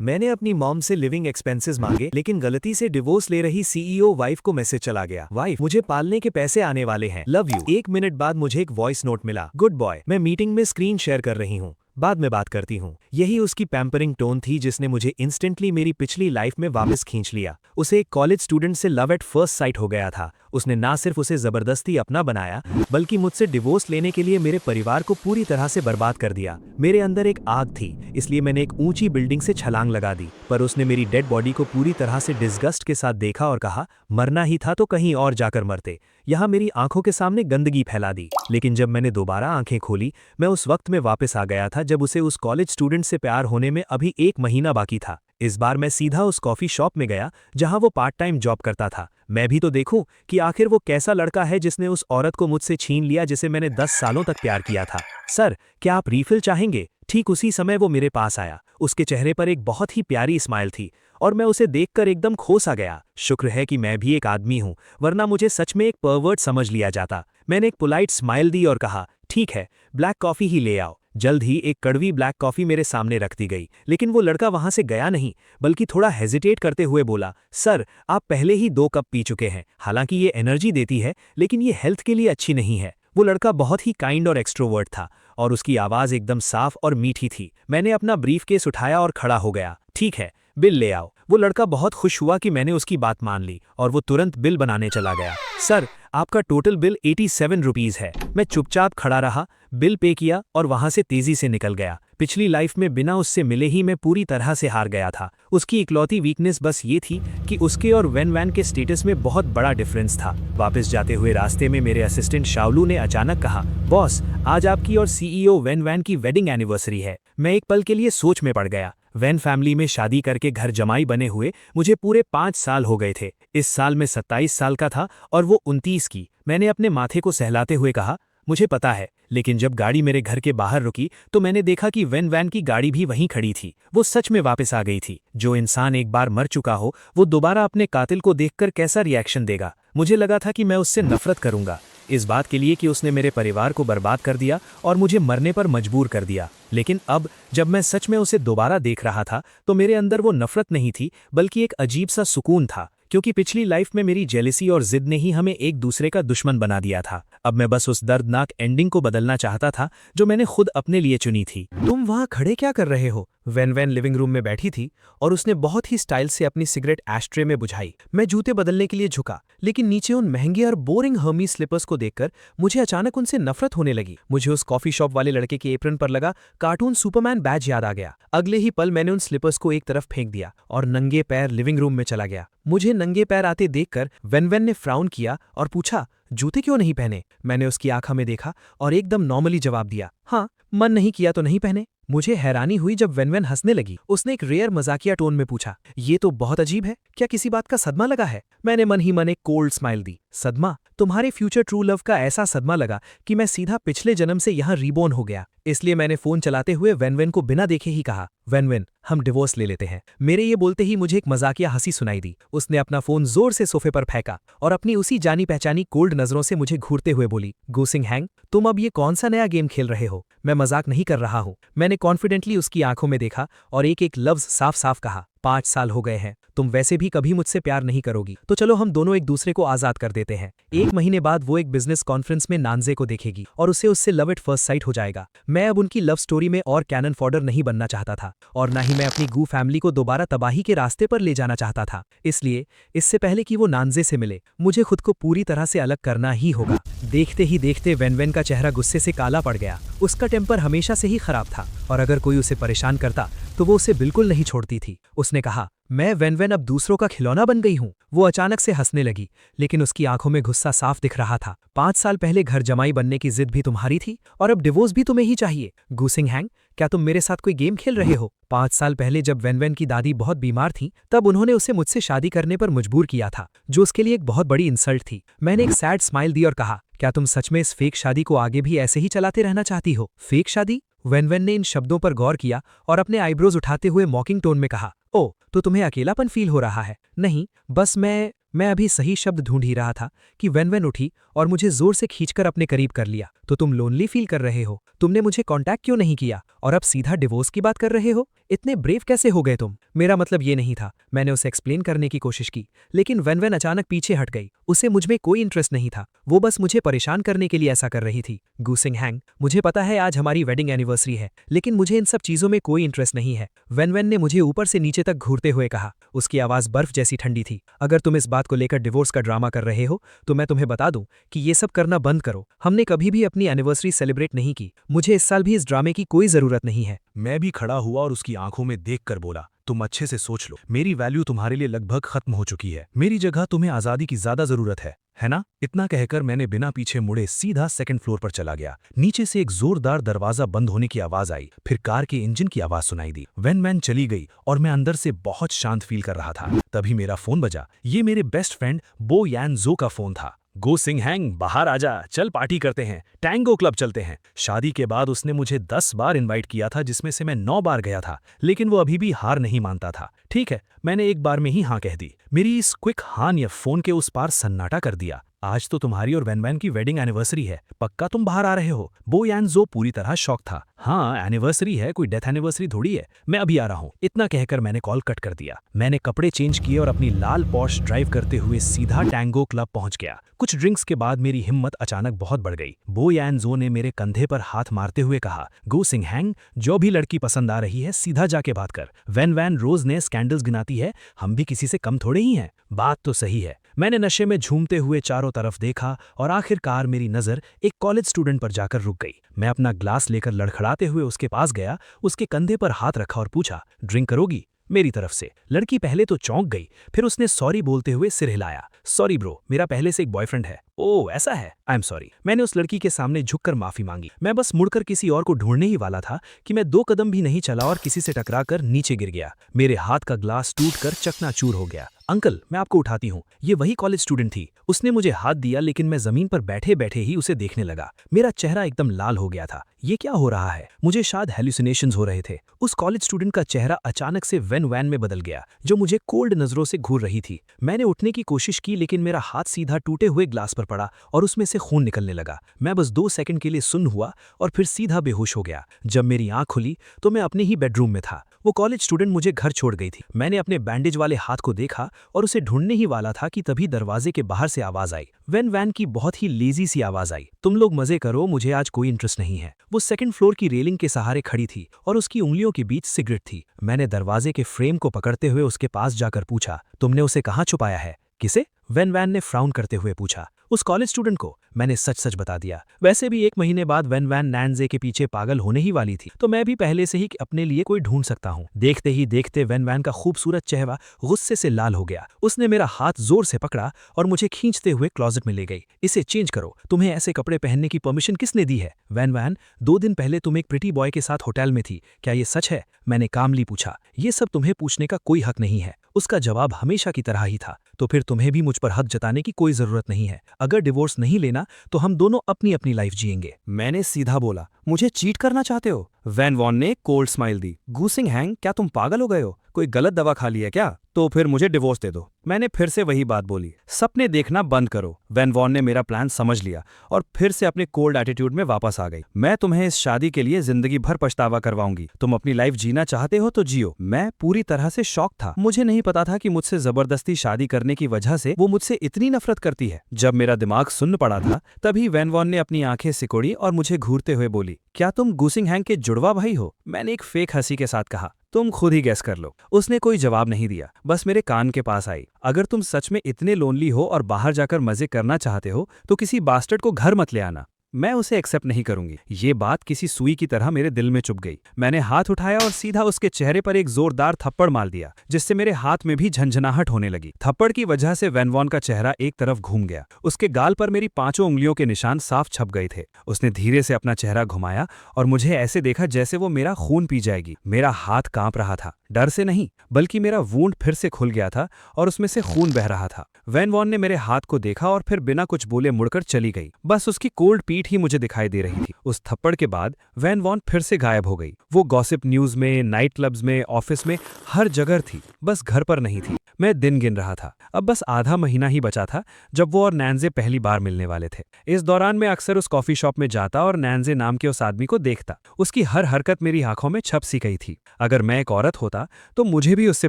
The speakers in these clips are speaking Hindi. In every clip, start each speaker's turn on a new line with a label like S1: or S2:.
S1: मैंने अपनी मॉम से लिविंग एक्सपेंसेस मांगे, लेकिन गलती से डिवोर्स ले रही सीईओ वाइफ को मैसेज चला गया। वाइफ, मुझे पालने के पैसे आने वाले हैं, लव यू। 1 मिनट बाद मुझे एक वॉइस नोट मिला, गुड बॉय, मैं मीटिंग में स्क्रीन शेयर कर रही हूँ, बाद में बात करती हूँ। यही उसकी पैम्परिंग टोन थी जिसने मुझे इंस्टेंटली मेरी पिछली लाइफ में वापस खींच लिया। उसे एक कॉलेज स्टूडेंट से लव एट फर्स्ट साइट हो गया था। उसने ना सिर्फ उसे जबरदस्ती अपना बनाया, बल्कि मुझसे डिवोर्स लेने के लिए मेरे परिवार को पूरी तरह से बर्बाद कर दिया। मेरे अंदर एक आग थी, इसलिए मैंने एक ऊंची बिल्डिंग से छलांग लगा दी, पर उसने मेरी डेड बॉडी को पूरी तरह से डिस्गस्ट के साथ देखा और कहा, मरना ही था तो कहीं और जाकर मरते। यहाँ मेरी आंखों के सामने गंदगी फैला दी। लेकिन जब मैंने दोबारा आंखें खोली, मैं उस वक्त में वापस आ गया था जब उसे उस कॉलेज स्टूडेंट से प्यार होने में अभी 1 महीना बाकी था। इस बार मैं सीधा उस कॉफी शॉप में गया जहां वो पार्ट टाइम जॉब करता था। मैं भी तो देखूं कि आखिर वो कैसा लड़का है जिसने उस औरत को मुझसे छीन लिया जिसे मैंने 10 सालों तक प्यार किया था। सर, क्या आप रीफिल चाहेंगे? ठीक उसी समय वो मेरे पास आया। उसके चेहरे पर एक बहुत ही प्यारी स्माइल थी और मैं उसे देखकर एकदम खो सा गया। शुक्र है कि मैं भी एक आदमी हूं, वरना मुझे सच में एक परवर्ट समझ लिया जाता। मैंने एक पोलाइट स्माइल दी और कहा, ठीक है, ब्लैक कॉफी ही ले आओ। जल्द ही एक कड़वी ब्लैक कॉफी मेरे सामने रख दी गई, लेकिन वो लड़का वहां से गया नहीं, बल्कि थोड़ा हेजिटेट करते हुए बोला, सर, आप पहले ही 2 कप पी चुके हैं। हालांकि ये एनर्जी देती है, लेकिन ये हेल्थ के लिए अच्छी नहीं है। वो लड़का बहुत ही काइंड और एक्सट्रोवर्ट था और उसकी आवाज़ एकदम साफ और मीठी थी। मैंने अपना ब्रीफकेस उठाया और खड़ा हो गया। ठीक है, बिल ले आओ। वो लड़का बहुत खुश हुआ कि मैंने उसकी बात मान ली और वो तुरंत बिल बनाने चला गया। सर, आपका टोटल बिल 87 रुपीज़ है। मैं चुपचाप खड़ा रहा, बिल पे किया और वहां से तेजी से निकल गया। पिछली लाइफ में बिना उससे मिले ही मैं पूरी तरह से हार गया था। उसकी इकलौती वीकनेस बस ये थी कि उसके और वैन वैन के स्टेटस में बहुत बड़ा डिफरेंस था। वापस जाते हुए रास्ते में मेरे असिस्टेंट शाओलू ने अचानक कहा, बॉस, आज आपकी और सीईओ वैन वैन की वेडिंग एनिवर्सरी है। मैं एक पल के लिए सोच में पड़ गया। वैन फैमिली में शादी करके घर जमाई बने हुए मुझे पूरे 5 साल हो गए थे। इस साल मैं 27 साल का था और वो 29 की। मैंने अपने माथे को सहलाते हुए कहा, मुझे पता है, लेकिन जब गाड़ी मेरे घर के बाहर रुकी तो मैंने देखा कि वैन वैन की गाड़ी भी वहीं खड़ी थी। वो सच में वापस आ गई थी। जो इंसान एक बार मर चुका हो, वो दोबारा अपने कातिल को देखकर कैसा रिएक्शन देगा? मुझे लगा था कि मैं उससे नफरत करूंगा, इस बात के लिए कि उसने मेरे परिवार को बर्बाद कर दिया और मुझे मरने पर मजबूर कर दिया। लेकिन अब जब मैं सच में उसे दोबारा देख रहा था, तो मेरे अंदर वो नफरत नहीं थी, बल्कि एक अजीब सा सुकून था, क्योंकि पिछली लाइफ में मेरी जेलसी और जिद ने ही हमें एक दूसरे का दुश्मन बना दिया था। अब मैं बस उस दर्दनाक एंडिंग को बदलना चाहता था जो मैंने खुद अपने लिए चुनी थी। तुम वहां खड़े क्या कर रहे हो? वैन वैन लिविंग रूम में बैठी थी और उसने बहुत ही स्टाइल से अपनी सिगरेट एस्ट्रे में बुझाई। मैं जूते बदलने के लिए झुका, लेकिन नीचे उन महंगे और बोरिंग हर्मीज स्लीपर्स को देखकर मुझे अचानक उनसे नफरत होने लगी। मुझे उस कॉफी शॉप वाले लड़के के एप्रन पर लगा कार्टून सुपरमैन बैज याद आ गया। अगले ही पल मैंने उन स्लीपर्स को एक तरफ फेंक दिया और नंगे पैर लिविंग रूम में चला गया। मुझे नंगे पैर आते देखकर वैन वैन ने फ्राउन किया और पूछा, जूते क्यों नहीं पहने? मैंने उसकी आंखों में देखा और एकदम नॉर्मली जवाब दिया, हाँ, मन नहीं किया तो नहीं पहने। मुझे हैरानी हुई जब वैन वैन हंसने लगी। उसने एक रेयर मजाकिया टोन में पूछा, ये तो बहुत अजीब है, क्या किसी बात का सदमा लगा है? मैंने मन ही मन एक कोल्ड स्माइल दी। सदमा? तुम्हारे फ्यूचर ट्रू लव का ऐसा सदमा लगा कि मैं सीधा पिछले जन्म से यहाँ रीबोर्न हो गया। इसलिए मैंने फोन चलाते हुए वैन वैन को बिना देखे ही कहा, वैन वैन, हम डिवोर्स ले लेते हैं। मेरे ये बोलते ही मुझे एक मजाकिया हंसी सुनाई दी। उसने अपना फोन जोर से सोफे पर फेंका और अपनी उसी जानी पहचानी कोल्ड नजरों से मुझे घूरते हुए बोली, गूसिंग हैंग, तुम अब ये कौन सा नया गेम खेल रहे हो? मैं मजाक नहीं कर रहा हूँ। मैंने कॉन्फिडेंटली उसकी आंखों में देखा और एक एक लफ्ज साफ साफ कहा, 5 साल हो गए हैं, तुम वैसे भी कभी मुझसे प्यार नहीं करोगी, तो चलो हम दोनों एक दूसरे को आजाद कर देते हैं। 1 महीने बाद वो एक बिजनेस कॉन्फ्रेंस में नानजे को देखेगी और उसे उससे लव एट फर्स्ट साइट हो जाएगा। मैं अब उनकी लव स्टोरी में और कैनन फॉडर नहीं बनना चाहता था और ना ही मैं अपनी गू फैमिली को दोबारा तबाही के रास्ते पर ले जाना चाहता था। इसलिए इससे पहले कि वो नानजे से मिले, मुझे खुद को पूरी तरह से अलग करना ही होगा। देखते ही देखते वैन वैन का चेहरा गुस्से से काला पड़ गया। उसका टेम्पर हमेशा से ही खराब था और अगर कोई उसे परेशान करता तो वो उसे बिल्कुल नहीं छोड़ती थी। उसने कहा, मैं वैन वैन अब दूसरों का खिलौना बन गई हूँ। वो अचानक से हंसने लगी, लेकिन उसकी आंखों में गुस्सा साफ दिख रहा था। 5 साल पहले घर जमाई बनने की जिद भी तुम्हारी थी और अब डिवोर्स भी तुम्हें ही चाहिए। गूसिंग हैंग, क्या तुम मेरे साथ कोई गेम खेल रहे हो? 5 साल पहले जब वैन वैन की दादी बहुत बीमार थी, तब उन्होंने उसे मुझसे शादी करने पर मजबूर किया था, जो उसके लिए एक बहुत बड़ी इंसल्ट थी। मैंने एक सैड स्माइल दी और कहा, क्या तुम सच में इस फेक शादी को आगे भी ऐसे ही चलाते रहना चाहती हो? फेक शादी? वैन वैन ने इन शब्दों पर गौर किया और अपने आईब्रोज उठाते हुए मॉकिंग टोन में कहा, ओ, तो तुम्हें अकेलापन फील हो रहा है? नहीं, बस मैं
S2: मैं अभी सही शब्द ढूंढ ही रहा था कि वेन वेन उठी और मुझे जोर से खींचकर अपने करीब कर लिया। तो तुम लोनली फील कर रहे हो? तुमने मुझे कांटेक्ट क्यों नहीं किया और अब सीधा डिवोर्स की बात कर रहे हो? इतने ब्रेव कैसे हो गए तुम? मेरा मतलब ये नहीं था। मैंने उसे एक्सप्लेन करने की कोशिश की, लेकिन वेन वेन अचानक पीछे हट गई। उसे मुझ में कोई इंटरेस्ट नहीं था, वो बस मुझे परेशान करने के लिए ऐसा कर रही थी। गूसिंग हैंग, मुझे पता है आज हमारी वेडिंग एनिवर्सरी है, लेकिन मुझे इन सब चीजों में कोई इंटरेस्ट नहीं है। वेन वेन ने मुझे ऊपर से नीचे तक घूरते हुए कहा। उसकी आवाज बर्फ जैसी ठंडी थी। अगर तुम इस बात को लेकर डिवोर्स का ड्रामा कर रहे हो तो मैं तुम्हें बता दूं कि ये सब करना बंद करो। हमने कभी भी अपनी एनिवर्सरी सेलिब्रेट नहीं की। मुझे इस साल भी इस ड्रामे की कोई जरूरत नहीं है।
S3: मैं भी खड़ा हुआ और उसकी आंखों में देखकर बोला, तुम अच्छे से सोच लो, मेरी वैल्यू तुम्हारे लिए लगभग खत्म हो चुकी है। मेरी जगह तुम्हें आजादी की ज्यादा जरूरत है ना? इतना कहकर मैंने बिना पीछे मुड़े सीधा सेकंड फ्लोर पर चला गया। नीचे से एक जोरदार दरवाजा बंद होने की आवाज आई, फिर कार के इंजन की आवाज सुनाई दी। वेन वैन चली गई और मैं अंदर से बहुत शांत फील कर रहा था। तभी मेरा फोन बजा। ये मेरे बेस्ट फ्रेंड बो यान जो का फोन था। गो सिंह हैंग, बाहर आजा, चल पार्टी करते हैं, टैंगो क्लब चलते हैं। शादी के बाद उसने मुझे 10 बार इनवाइट किया था, जिसमें से मैं 9 बार गया था, लेकिन वो अभी भी हार नहीं मानता था। ठीक है, मैंने एक बार में ही हाँ कह दी। मेरी इस क्विक हाँ ने फोन के उस पार सन्नाटा कर दिया। आज तो तुम्हारी और वैन वैन की वेडिंग एनिवर्सरी है, पक्का तुम बाहर आ रहे हो? बो यान जो पूरी तरह शॉक था। हाँ, एनिवर्सरी है, कोई डेथ एनिवर्सरी थोड़ी है, मैं अभी आ रहा हूँ। इतना कहकर मैंने कॉल कट कर दिया। मैंने कपड़े चेंज किए और अपनी लाल पॉश ड्राइव करते हुए सीधा टैंगो क्लब पहुंच गया। कुछ ड्रिंक्स के बाद मेरी हिम्मत अचानक बहुत बढ़ गई। बो यान जो ने मेरे कंधे पर हाथ मारते हुए कहा, गो सिंह हैंग, जो भी लड़की पसंद आ रही है सीधा जाके बात कर। वैन वैन रोज ने स्कैंडल्स गिनाती है, हम भी किसी से कम थोड़े ही हैं। बात तो सही है। मैंने नशे में झूमते हुए चारों तरफ देखा और आखिरकार मेरी नजर एक कॉलेज स्टूडेंट पर जाकर रुक गई। मैं अपना ग्लास लेकर लड़खड़ाते हुए उसके पास गया, उसके कंधे पर हाथ रखा और पूछा, ड्रिंक करोगी? मेरी तरफ से। लड़की पहले तो चौंक गई, फिर उसने सॉरी बोलते हुए सिर हिलाया। सॉरी ब्रो, मेरा पहले से एक बॉयफ्रेंड है। ओह ऐसा है, आई एम सॉरी। मैंने उस लड़की के सामने झुककर माफी मांगी। मैं बस मुड़कर किसी और को ढूंढने ही वाला था कि मैं 2 कदम भी नहीं चला और किसी से टकराकर नीचे गिर गया। मेरे हाथ का ग्लास टूटकर चकनाचूर हो गया। अंकल, मैं आपको उठाती हूँ। ये वही कॉलेज स्टूडेंट थी। उसने मुझे हाथ दिया, लेकिन मैं जमीन पर बैठे बैठे ही उसे देखने लगा। मेरा चेहरा एकदम लाल हो गया था। ये क्या हो रहा है? मुझे शायद हेल्यूसिनेशंस हो रहे थे। उस कॉलेज स्टूडेंट का चेहरा अचानक से वेन वैन में बदल गया, जो मुझे कोल्ड नजरों से घूर रही थी। मैंने उठने की कोशिश की, लेकिन मेरा हाथ सीधा टूटे हुए ग्लास पर पड़ा और उसमें से खून निकलने लगा। मैं बस 2 सेकंड के लिए सुन्न हुआ और फिर सीधा बेहोश हो गया। जब मेरी आंख खुली तो मैं अपने ही बेडरूम में था। वो कॉलेज स्टूडेंट मुझे घर छोड़ गई थी। मैंने अपने बैंडेज वाले हाथ को देखा और उसे ढूंढने ही वाला था कि तभी दरवाजे के बाहर से आवाज आई। वेन वैन की बहुत ही लेजी सी आवाज आई, तुम लोग मजे करो, मुझे आज कोई इंटरेस्ट नहीं है। वो सेकंड फ्लोर की रेलिंग के सहारे खड़ी थी और उसकी उंगलियों के बीच सिगरेट थी। मैंने दरवाजे के फ्रेम को पकड़ते हुए उसके पास जाकर पूछा, तुमने उसे कहाँ छुपाया है? किसे? वेन वैन ने फ्राउन करते हुए पूछा। उस कॉलेज स्टूडेंट को। मैंने सच सच बता दिया। वैसे भी 1 महीने बाद वेन वैन नैनजे के पीछे पागल होने ही वाली थी, तो मैं भी पहले से ही अपने लिए कोई ढूंढ सकता हूँ। देखते ही देखते वेन वैन का खूबसूरत चेहरा गुस्से से लाल हो गया। उसने मेरा हाथ जोर से पकड़ा और मुझे खींचते हुए क्लोजेट में ले गई। इसे चेंज करो, तुम्हें ऐसे कपड़े पहनने की परमिशन किसने दी है? वैन वैन, 2 दिन पहले तुम एक प्रिटी बॉय के साथ होटल में थी, क्या ये सच है? मैंने कामली पूछा। ये सब तुम्हें पूछने का कोई हक नहीं है। उसका जवाब हमेशा की तरह ही था। तो फिर तुम्हें भी मुझ पर हक जताने की कोई जरूरत नहीं है। अगर डिवोर्स नहीं लेना तो हम दोनों अपनी अपनी लाइफ जिएंगे।
S4: मैंने सीधा बोला, मुझे चीट करना चाहते हो? वैन वॉन ने कोल्ड स्माइल दी। गूसिंग हैंग, क्या तुम पागल हो गए हो? कोई गलत दवा खा ली है क्या? तो फिर मुझे डिवोर्स दे दो। मैंने फिर से वही बात बोली, सपने देखना बंद करो। वैन वॉन ने मेरा प्लान समझ लिया और फिर से अपने कोल्ड एटीट्यूड में वापस आ गई। मैं तुम्हें इस शादी के लिए जिंदगी भर पछतावा करवाऊंगी। तुम अपनी लाइफ जीना चाहते हो तो जियो। मैं पूरी तरह से शॉक था। मुझे नहीं पता था कि मुझसे जबरदस्ती शादी करने की वजह से वो मुझसे इतनी नफरत करती है। जब मेरा दिमाग सुन्न पड़ा था, तभी वैन वॉन ने अपनी आंखें सिकोड़ी और मुझे घूरते हुए बोली, क्या तुम गूसिंग हैंग के जुड़वा भाई हो? मैंने एक फेक हंसी के साथ कहा, तुम खुद ही गैस कर लो। उसने कोई जवाब नहीं दिया, बस मेरे कान के पास आई। अगर तुम सच में इतने लोनली हो और बाहर जाकर मजे करना चाहते हो तो किसी बास्टर्ड को घर मत ले आना। मैं उसे एक्सेप्ट नहीं करूंगी। ये बात किसी सुई की तरह मेरे दिल में चुभ गई। मैंने हाथ उठाया और सीधा उसके चेहरे पर एक जोरदार थप्पड़ मार दिया, जिससे मेरे हाथ में भी झंझनाहट होने लगी। थप्पड़ की वजह से वैन वॉन का चेहरा एक तरफ घूम गया। उसके गाल पर मेरी 5 उंगलियों के निशान साफ छप गए थे। उसने धीरे से अपना चेहरा घुमाया और मुझे ऐसे देखा जैसे वो मेरा खून पी जाएगी। मेरा हाथ कांप रहा था, डर से नहीं, बल्कि मेरा वूंड फिर से खुल गया था और उसमें से खून बह रहा था। वैन वॉन ने मेरे हाथ को देखा और फिर बिना कुछ बोले मुड़कर चली गई। बस उसकी कोल्ड पीठ पीठ ही मुझे दिखाई दे रही थी। उस थप्पड़ के बाद वैन वॉन फिर से गायब हो गई। वो गॉसिप न्यूज में, नाइट क्लब्स में, ऑफिस में, हर जगह थी, बस घर पर नहीं थी। मैं दिन गिन रहा था। अब बस आधा महीना ही बचा था जब वो और नैन्जे पहली बार मिलने वाले थे। इस दौरान मैं अक्सर उस कॉफी शॉप में जाता और नैन्जे नाम के उस आदमी को देखता। उसकी हर हरकत मेरी आंखों में छप सी गई थी। अगर मैं एक औरत होता तो मुझे भी उससे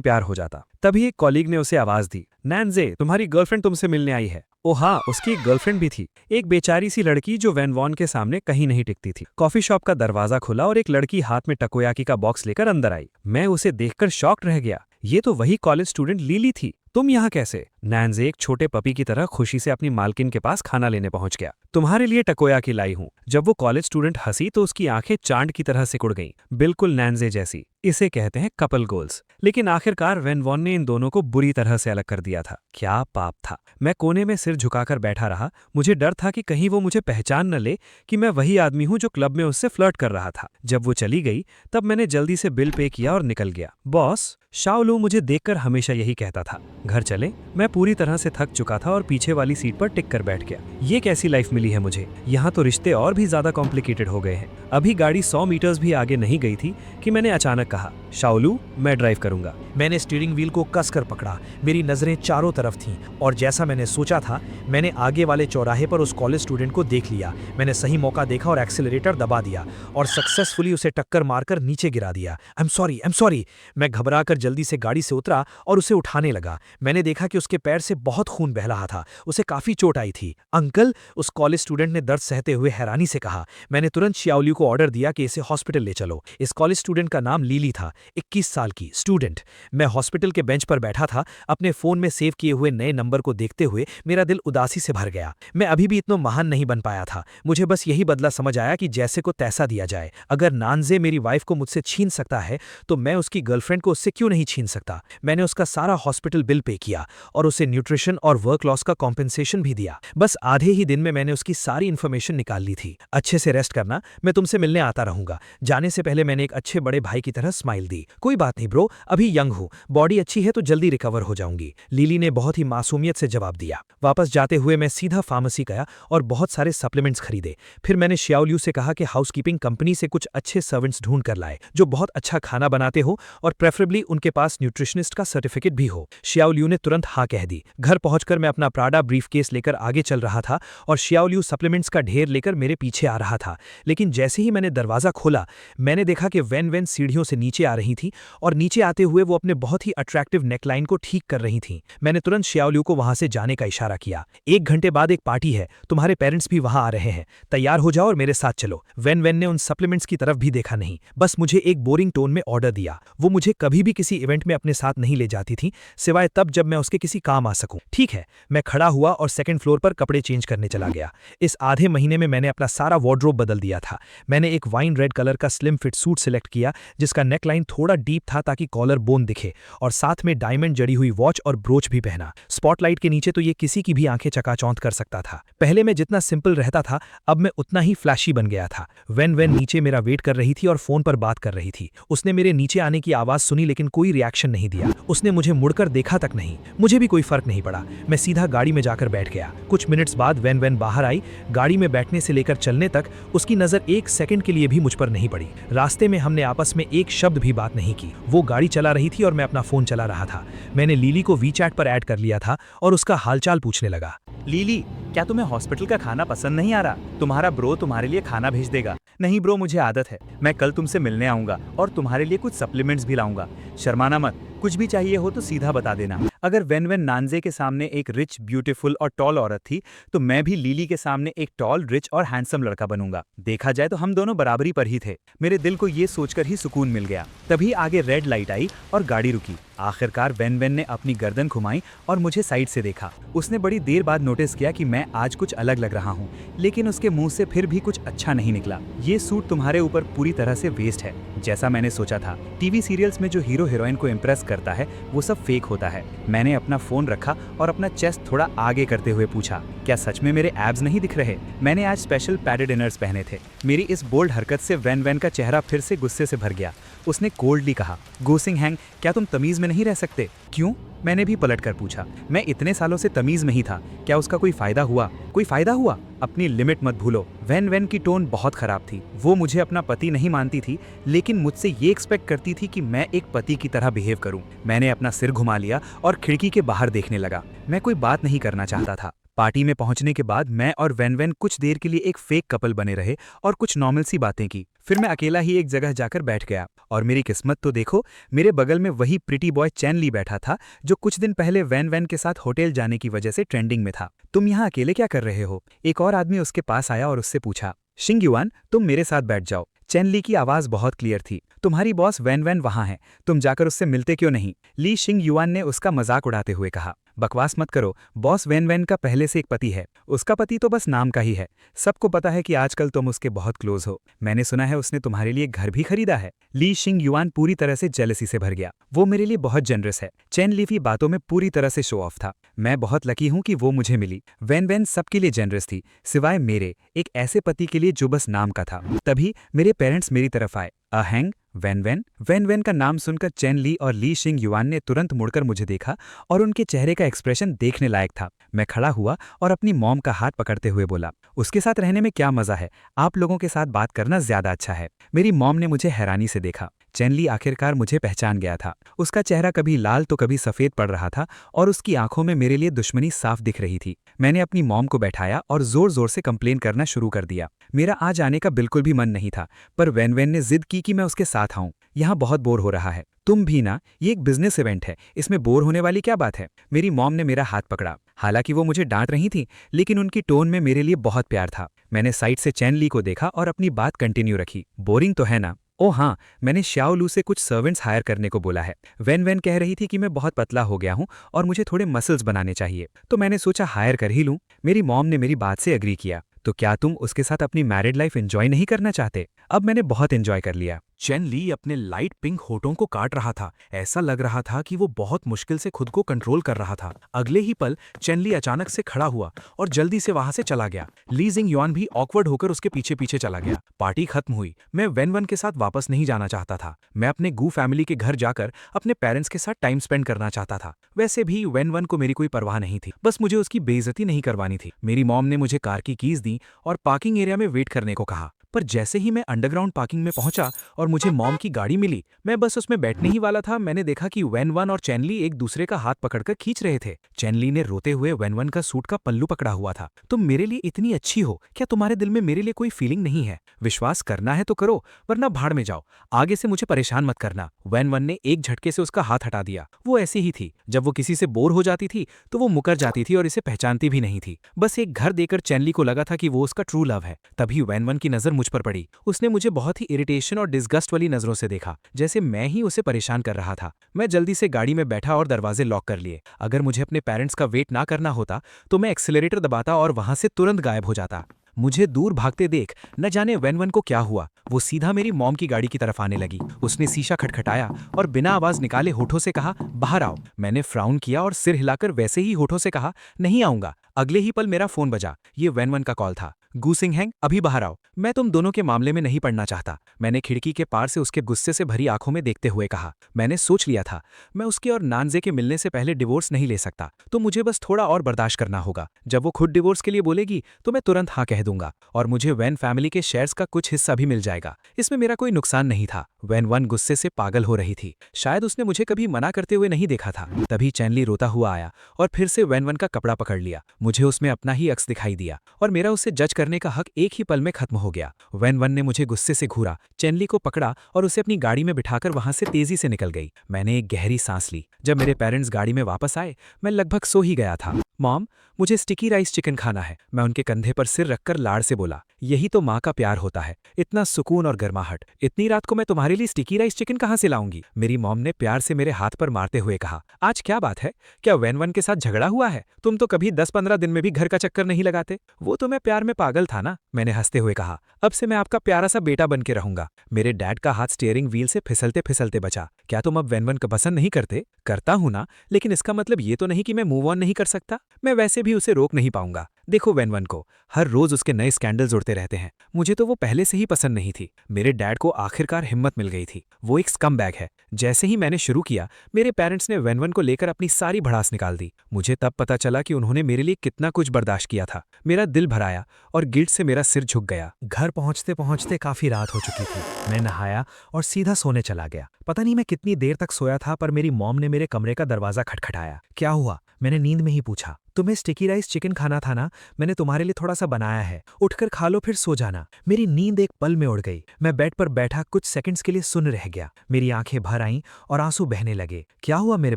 S4: प्यार हो जाता। तभी एक कॉलीग ने उसे आवाज दी, नैन्जे, तुम्हारी गर्लफ्रेंड तुमसे मिलने आई है। ओ हाँ, उसकी एक गर्लफ्रेंड भी थी, एक बेचारी सी लड़की जो वैन वॉन के सामने कहीं नहीं टिकती थी। कॉफी शॉप का दरवाजा खुला और एक लड़की हाथ में टकोयाकी का बॉक्स लेकर अंदर आई। मैं उसे देखकर शॉक्ड रह गया। ये तो वही कॉलेज स्टूडेंट लिली थी। तुम यहाँ कैसे? नैन्जे एक छोटे पपी की तरह खुशी से अपनी मालकिन के पास खाना लेने पहुंच गया। तुम्हारे लिए टकोयाकी लाई हूँ। जब वो कॉलेज स्टूडेंट हंसी तो उसकी आंखें चांद की तरह सिकुड़ गईं, बिल्कुल नैन्जे जैसी। इसे कहते हैं कपल गोल्स। लेकिन आखिरकार वैन वॉन ने इन दोनों को बुरी तरह से अलग कर दिया था। क्या पाप था। मैं कोने में सिर झुकाकर बैठा रहा। मुझे डर था कि कहीं वो मुझे पहचान न ले कि मैं वही आदमी हूं जो क्लब में उससे फ्लर्ट कर रहा था। जब वो चली गई तब मैंने जल्दी से बिल पे किया और निकल गया। बॉस, शाओलू मुझे देखकर हमेशा यही कहता था, घर चले। मैं पूरी तरह से थक चुका था और पीछे वाली सीट पर टिक कर बैठ गया। ये कैसी लाइफ मिली है मुझे? यहाँ तो रिश्ते और भी ज्यादा कॉम्प्लिकेटेड हो गए हैं। अभी गाड़ी 100 मीटर्स भी आगे नहीं गई थी कि मैंने अचानक कहा, शाओलू, मैं ड्राइव करूंगा।
S1: मैंने स्टीयरिंग व्हील को कसकर पकड़ा। मेरी नजरें चारों तरफ थीं और जैसा मैंने सोचा था, मैंने आगे वाले चौराहे पर उस कॉलेज स्टूडेंट को देख लिया। मैंने सही मौका देखा और एक्सीलरेटर दबा दिया और सक्सेसफुली उसे टक्कर मारकर नीचे गिरा दिया। I am sorry. मैं घबराकर जल्दी से गाड़ी से उतरा और उसे उठाने लगा। मैंने देखा कि उसके पैर से बहुत खून बह रहा था। उसे काफी चोट आई थी। अंकल, उस कॉलेज स्टूडेंट ने दर्द सहते हुए हैरानी से कहा। मैंने तुरंत शाओलू को ऑर्डर दिया कि इसे हॉस्पिटल ले चलो। इस कॉलेज स्टूडेंट का नाम लिली था, 21 साल की स्टूडेंट। मैं हॉस्पिटल के बेंच पर बैठा था, अपने फोन में सेव किए हुए नए नंबर को देखते हुए मेरा दिल उदासी से भर गया। मैं अभी भी इतना महान नहीं बन पाया था। मुझे बस यही बदला समझ आया कि जैसे को तैसा दिया जाए। अगर नानजे मेरी वाइफ को मुझसे छीन सकता है तो मैं उसकी गर्लफ्रेंड को उससे क्यों नहीं छीन सकता। मैंने उसका सारा हॉस्पिटल बिल पे किया और उसे न्यूट्रिशन और वर्क लॉस का कॉम्पेंसेशन भी दिया। बस आधे ही दिन में मैंने उसकी सारी इन्फॉर्मेशन निकाल ली थी। अच्छे से रेस्ट करना, मैं तुमसे मिलने आता रहूंगा। जाने से पहले मैंने एक अच्छे बड़े भाई की तरह स्माइल दी। कोई बात नहीं ब्रो, अभी यंग हूँ, बॉडी अच्छी है तो जल्दी रिकवर हो जाऊंगी। लिली ने बहुत ही मासूमियत से जवाब दिया। वापस जाते हुए मैं सीधा फार्मेसी गया और बहुत सारे सप्लीमेंट्स खरीदे। फिर मैंने शाओलू से कहा कि हाउसकीपिंग कंपनी से कुछ अच्छे सर्वेंट्स ढूंढ कर लाए जो बहुत अच्छा खाना बनाते हो और प्रेफरेबली उनके पास न्यूट्रिशनिस्ट का सर्टिफिकेट भी हो। शाओलू ने तुरंत हाँ कह दी। घर पहुंचकर मैं अपना प्राडा ब्रीफकेस लेकर आगे चल रहा था और शाओलू सप्लीमेंट्स का ढेर लेकर मेरे पीछे आ रहा था। लेकिन जैसे ही मैंने दरवाजा खोला, मैंने देखा कि वैन सीढ़ियों से नीचे आ रही थी और नीचे आते हुए वो अपने बहुत ही अट्रैक्टिव नेकलाइन को ठीक कर रही थी। मैंने तुरंत शाओलू को वहां से जाने का इशारा किया। 1 घंटे बाद एक पार्टी है, तुम्हारे पेरेंट्स भी वहां आ रहे हैं, तैयार हो जाओ और मेरे साथ चलो। वैन ने उन सप्लीमेंट्स की तरफ भी देखा नहीं, बस मुझे एक बोरिंग टोन में ऑर्डर दिया। वो मुझे कभी भी किसी इवेंट में अपने साथ नहीं ले जाती थी, सिवाय तब जब मैं उसके किसी काम आ सकूं। ठीक है, मैं खड़ा हुआ और सेकंड फ्लोर पर कपड़े चेंज करने चला गया। इस आधे महीने में मैंने अपना सारा वार्डरोब बदल दिया था। मैंने एक वाइन रेड कलर का स्लिम फिट सूट सिलेक्ट किया जिसका नेकलाइन थोड़ा डीप था ताकि कॉलर बोन दिखे, और साथ में डायमंड जड़ी हुई वॉच और ब्रोच भी पहना। स्पॉटलाइट के नीचे तो ये किसी की भी आंखें चकाचौंध कर सकता था। पहले मैं जितना सिंपल रहता था, अब मैं उतना ही फ्लैशी बन गया था। वैन नीचे मेरा वेट कर रही थी और फोन पर बात कर रही थी। उसने मेरे नीचे आने की आवाज सुनी लेकिन कोई रिएक्शन नहीं दिया। उसने मुझे मुड़कर देखा तक नहीं। मुझे भी कोई फर्क नहीं पड़ा। मैं सीधा गाड़ी में जाकर बैठ गया। कुछ मिनट्स बाद वैन बाहर आई। गाड़ी में बैठने से लेकर चलने तक उसकी नजर 1 सेकंड के लिए भी मुझ पर नहीं पड़ी। रास्ते में हमने आपस में एक शब्द भी बात नहीं की। वो गाड़ी चला रही थी और मैं अपना फोन चला रहा था। मैंने लिली को वीचैट पर ऐड कर लिया था और उसका हालचाल पूछने लगा।
S5: लिली, क्या तुम्हें हॉस्पिटल का खाना पसंद नहीं आ रहा? तुम्हारा ब्रो तुम्हारे लिए खाना भेज देगा। नहीं ब्रो, मुझे आदत है। मैं कल तुमसे मिलने आऊंगा और तुम्हारे लिए कुछ सप्लीमेंट्स भी लाऊंगा। शर्माना मत, कुछ भी चाहिए हो तो सीधा बता देना। अगर वैन नानजे के सामने एक रिच, ब्यूटीफुल और टॉल औरत थी तो मैं भी लिली के सामने एक टॉल, रिच और हैंडसम लड़का बनूंगा। देखा जाए तो हम दोनों बराबरी पर ही थे। मेरे दिल को ये सोचकर ही सुकून मिल गया। तभी आगे रेड लाइट आई और गाड़ी रुकी। आखिरकार वैन ने अपनी गर्दन घुमाई और मुझे साइड से देखा। उसने बड़ी देर बाद नोटिस किया कि मैं आज कुछ अलग लग रहा हूँ, लेकिन उसके मुंह से फिर भी कुछ अच्छा नहीं निकला। ये सूट तुम्हारे ऊपर पूरी तरह से वेस्ट है, जैसा मैंने सोचा था। टीवी सीरियल्स में जो हीरो हीरोइन को इम्प्रेस करता है वो सब फेक होता है। मैंने अपना फोन रखा और अपना चेस्ट थोड़ा आगे करते हुए पूछा, क्या सच में मेरे एब्स नहीं दिख रहे? मैंने आज स्पेशल पैडेड इनर्स पहने थे। मेरी इस बोल्ड हरकत से वैन का चेहरा फिर से गुस्से से भर गया। उसने कोल्डली कहा, गोसिंग हैंग, क्या तुम तमीज में नहीं रह सकते? क्यों? मैंने भी पलट कर पूछा। मैं इतने सालों से तमीज में ही था, क्या उसका कोई फायदा हुआ? कोई फायदा हुआ? अपनी लिमिट मत भूलो। वैन की टोन बहुत खराब थी। वो मुझे अपना पति नहीं मानती थी, लेकिन मुझसे ये एक्सपेक्ट करती थी कि मैं एक पति की तरह बिहेव करूं। मैंने अपना सिर घुमा लिया और खिड़की के बाहर देखने लगा। मैं कोई बात नहीं करना चाहता था। पार्टी में पहुंचने के बाद मैं और वैन कुछ देर के लिए एक फेक कपल बने रहे और कुछ नॉर्मल सी बातें की। फिर मैं अकेला ही एक जगह जाकर बैठ गया और मेरी किस्मत तो देखो, मेरे बगल में वही प्रिटी बॉय चैन ली बैठा था जो कुछ दिन पहले वैन के साथ होटल जाने की वजह से ट्रेंडिंग में था। तुम यहाँ अकेले क्या कर रहे हो? एक और आदमी उसके पास आया और उससे पूछा। शिंग युआन, तुम मेरे साथ बैठ जाओ। चैन ली की आवाज बहुत क्लियर थी। तुम्हारी बॉस वैन वहां है, तुम जाकर उससे मिलते क्यों नहीं? ली शिंग युआन ने उसका मजाक उड़ाते हुए कहा। बकवास मत करो, बॉस वैन का पहले से एक पति है। उसका पति तो बस नाम का ही है। सबको पता है कि आजकल तुम उसके बहुत क्लोज हो। मैंने सुना है उसने तुम्हारे लिए घर भी खरीदा है। ली शिंग युआन पूरी तरह से जेलसी से भर गया। वो मेरे लिए बहुत जनरस है। चैन ली की बातों में पूरी तरह से शो ऑफ था। मैं बहुत लकी हूं कि वो मुझे मिली। वैन सबके लिए जनरस थी, सिवाय मेरे एक ऐसे पति के लिए जो बस नाम का था। तभी मेरे पेरेंट्स मेरी तरफ आए। अहैंग वैन का नाम सुनकर चैन ली और ली शिंग युआन ने तुरंत मुड़कर मुझे देखा और उनके चेहरे का एक्सप्रेशन देखने लायक था। मैं खड़ा हुआ और अपनी मॉम का हाथ पकड़ते हुए बोला, उसके साथ रहने में क्या मजा है, आप लोगों के साथ बात करना ज्यादा अच्छा है। मेरी मॉम ने मुझे हैरानी से देखा। चैन ली आखिरकार मुझे पहचान गया था। उसका चेहरा कभी लाल तो कभी सफेद पड़ रहा था और उसकी आंखों में मेरे लिए दुश्मनी साफ दिख रही थी। मैंने अपनी मॉम को बैठाया और जोर जोर से कंप्लेन करना शुरू कर दिया। मेरा आज आने का बिल्कुल भी मन नहीं था, पर वैन ने जिद की कि मैं उसके साथ आऊं। यहाँ बहुत बोर हो रहा है। तुम भी ना, ये एक बिजनेस इवेंट है, इसमें बोर होने वाली क्या बात है? मेरी मॉम ने मेरा हाथ पकड़ा। हालांकि वो मुझे डांट रही थी, लेकिन उनकी टोन में मेरे लिए बहुत प्यार था। मैंने साइड से चैन ली को देखा और अपनी बात कंटिन्यू रखी। बोरिंग तो है ना? ओह हाँ, मैंने श्याओलू से कुछ सर्वेंट्स हायर करने को बोला है। वैन कह रही थी कि मैं बहुत पतला हो गया हूँ और मुझे थोड़े मसल्स बनाने चाहिए, तो मैंने सोचा हायर कर ही लूँ। मेरी मॉम ने मेरी बात से एग्री किया। तो क्या तुम उसके साथ अपनी मैरिड लाइफ एंजॉय नहीं करना चाहते? अब मैंने बहुत एंजॉय कर लिया।
S3: चैन ली अपने लाइट पिंक होठों को काट रहा था। ऐसा लग रहा था कि वो बहुत मुश्किल से खुद को कंट्रोल कर रहा था। अगले ही पल चैन ली अचानक से खड़ा हुआ और जल्दी से वहां से चला गया। ली जिंग युआन भी ऑकवर्ड होकर उसके पीछे पीछे चला गया। पार्टी खत्म हुई। मैं वैन के साथ वापस नहीं जाना चाहता था। मैं अपने गू फैमिली के घर जाकर अपने पेरेंट्स के साथ टाइम स्पेंड करना चाहता था। वैसे भी वैन को मेरी कोई परवाह नहीं थी, बस मुझे उसकी बेइज्जती नहीं करवानी थी। मेरी मॉम ने मुझे कार की कीज दी और पार्किंग एरिया में वेट करने को कहा। पर जैसे ही मैं अंडरग्राउंड पार्किंग में पहुंचा और मुझे मॉम की गाड़ी मिली, मैं बस उसमें बैठने ही वाला था, मैंने देखा कि वैन और चैनली एक दूसरे का हाथ पकड़कर खींच रहे थे। चैनली ने रोते हुए वैन का सूट का पल्लू पकड़ा हुआ था। तुम मेरे लिए इतनी अच्छी हो, क्या तुम्हारे दिल में मेरे लिए कोई फीलिंग नहीं है? विश्वास करना है तो करो, वरना भाड़ में जाओ। आगे से मुझे परेशान मत करना। वैन ने एक झटके से उसका हाथ हटा दिया। वो ऐसी ही थी, जब वो किसी से बोर हो जाती थी तो वो मुकर जाती थी और इसे पहचानती भी नहीं थी। बस एक घर देकर चैनली को लगा था कि वो उसका ट्रू लव है। तभी वैन की नजर मुझ पर पड़ी। उसने मुझे बहुत ही इरिटेशन और डिस्गस्ट वाली नजरों से देखा, जैसे मैं ही उसे परेशान कर रहा था। मैं जल्दी से गाड़ी में बैठा और दरवाजे लॉक कर लिए। अगर मुझे अपने पेरेंट्स का वेट ना करना होता तो मैं एक्सेलरेटर दबाता और वहां से तुरंत गायब हो जाता। मुझे दूर भागते देख न जाने वैन को क्या हुआ, वो सीधा मेरी मॉम की गाड़ी की तरफ आने लगी। उसने शीशा खटखटाया और बिना आवाज निकाले होठों से कहा, बाहर आओ। मैंने फ्राउन किया और सिर हिलाकर वैसे ही होठों से कहा, नहीं आऊंगा। अगले ही पल मेरा फोन बजा। ये वैन का कॉल था। गूसिंग हैंग, अभी बाहर आओ, मैं तुम दोनों के मामले में नहीं पड़ना चाहता। मैंने खिड़की के पार से उसके गुस्से से भरी आंखों में देखते हुए कहा। मैंने सोच लिया था, मैं उसके और नानजे के मिलने से पहले डिवोर्स नहीं ले सकता, तो मुझे बस थोड़ा और बर्दाश्त करना होगा। जब वो खुद डिवोर्स के लिए बोलेगी तो मैं तुरंत हाँ कह दूंगा और मुझे वैन फैमिली के शेयर्स का कुछ हिस्सा भी मिल जाएगा। इसमें मेरा कोई नुकसान नहीं था। वैन गुस्से से पागल हो रही थी। शायद उसने मुझे कभी मना करते हुए नहीं देखा था। तभी चैनली रोता हुआ आया और फिर से वैन का कपड़ा पकड़ लिया। मुझे उसमें अपना ही अक्स दिखाई दिया और मेरा उसे जज करने का हक एक ही पल में खत्म हो गया। वैन ने मुझे गुस्से से घूरा, चैनली को पकड़ा और उसे अपनी गाड़ी में बिठाकर वहां से तेजी से निकल गई। मैंने एक गहरी सांस ली। जब मेरे पेरेंट्स गाड़ी में वापस आए, मैं लगभग सो ही गया था। मॉम, मुझे स्टिकी राइस चिकन खाना है, मैं उनके कंधे पर सिर रखकर लाड़ से बोला। यही तो माँ का प्यार होता है, इतना सुकून और गर्माहट। इतनी रात को मैं तुम्हारे लिए स्टिकी राइस चिकन कहाँ से लाऊंगी? मेरी मॉम ने प्यार से मेरे हाथ पर मारते हुए कहा। आज क्या बात है, क्या वैन के साथ झगड़ा हुआ है? तुम तो कभी 10-15 दिन में भी घर का चक्कर नहीं लगाते। वो तो मैं प्यार में पागल था ना, मैंने हंसते हुए कहा। अब से मैं आपका प्यारा सा बेटा बन के रहूंगा। मेरे डैड का हाथ स्टीयरिंग व्हील से फिसलते फिसलते बचा। क्या तुम अब वैन का पसंद नहीं करते? करता हूं ना, लेकिन इसका मतलब ये तो नहीं कि मैं मूव ऑन नहीं कर सकता। मैं वैसे भी उसे रोक नहीं पाऊंगा।
S2: देखो वेनवन को, हर रोज उसके नए स्कैंडल्स उड़ते रहते हैं। मुझे तो वो पहले से ही पसंद नहीं थी। मेरे डैड को आखिरकार हिम्मत मिल गई थी। वो एक स्कमबैग है। जैसे ही मैंने शुरू किया, मेरे पेरेंट्स ने वेनवन को लेकर अपनी सारी भड़ास निकाल दी। मुझे तब पता चला कि उन्होंने मेरे लिए कितना कुछ बर्दाश्त किया था। मेरा दिल भर आया और गिल्ट से मेरा सिर झुक गया।
S1: घर पहुंचते पहुंचते काफी रात हो चुकी थी। मैं नहाया और सीधा सोने चला गया। पता नहीं मैं कितनी देर तक सोया था, पर मेरी मॉम ने मेरे कमरे का दरवाजा खटखटाया। क्या हुआ? मैंने नींद में ही पूछा। तुम्हें स्टिकी राइस चिकन खाना था ना? मैंने तुम्हारे लिए थोड़ा सा बनाया है, उठकर खा लो फिर सो जाना। मेरी नींद एक पल में उड़ गई। मैं बेड पर बैठा कुछ सेकंड्स के लिए सुन रह गया। मेरी आंखें भर आईं और आंसू बहने लगे। क्या हुआ मेरे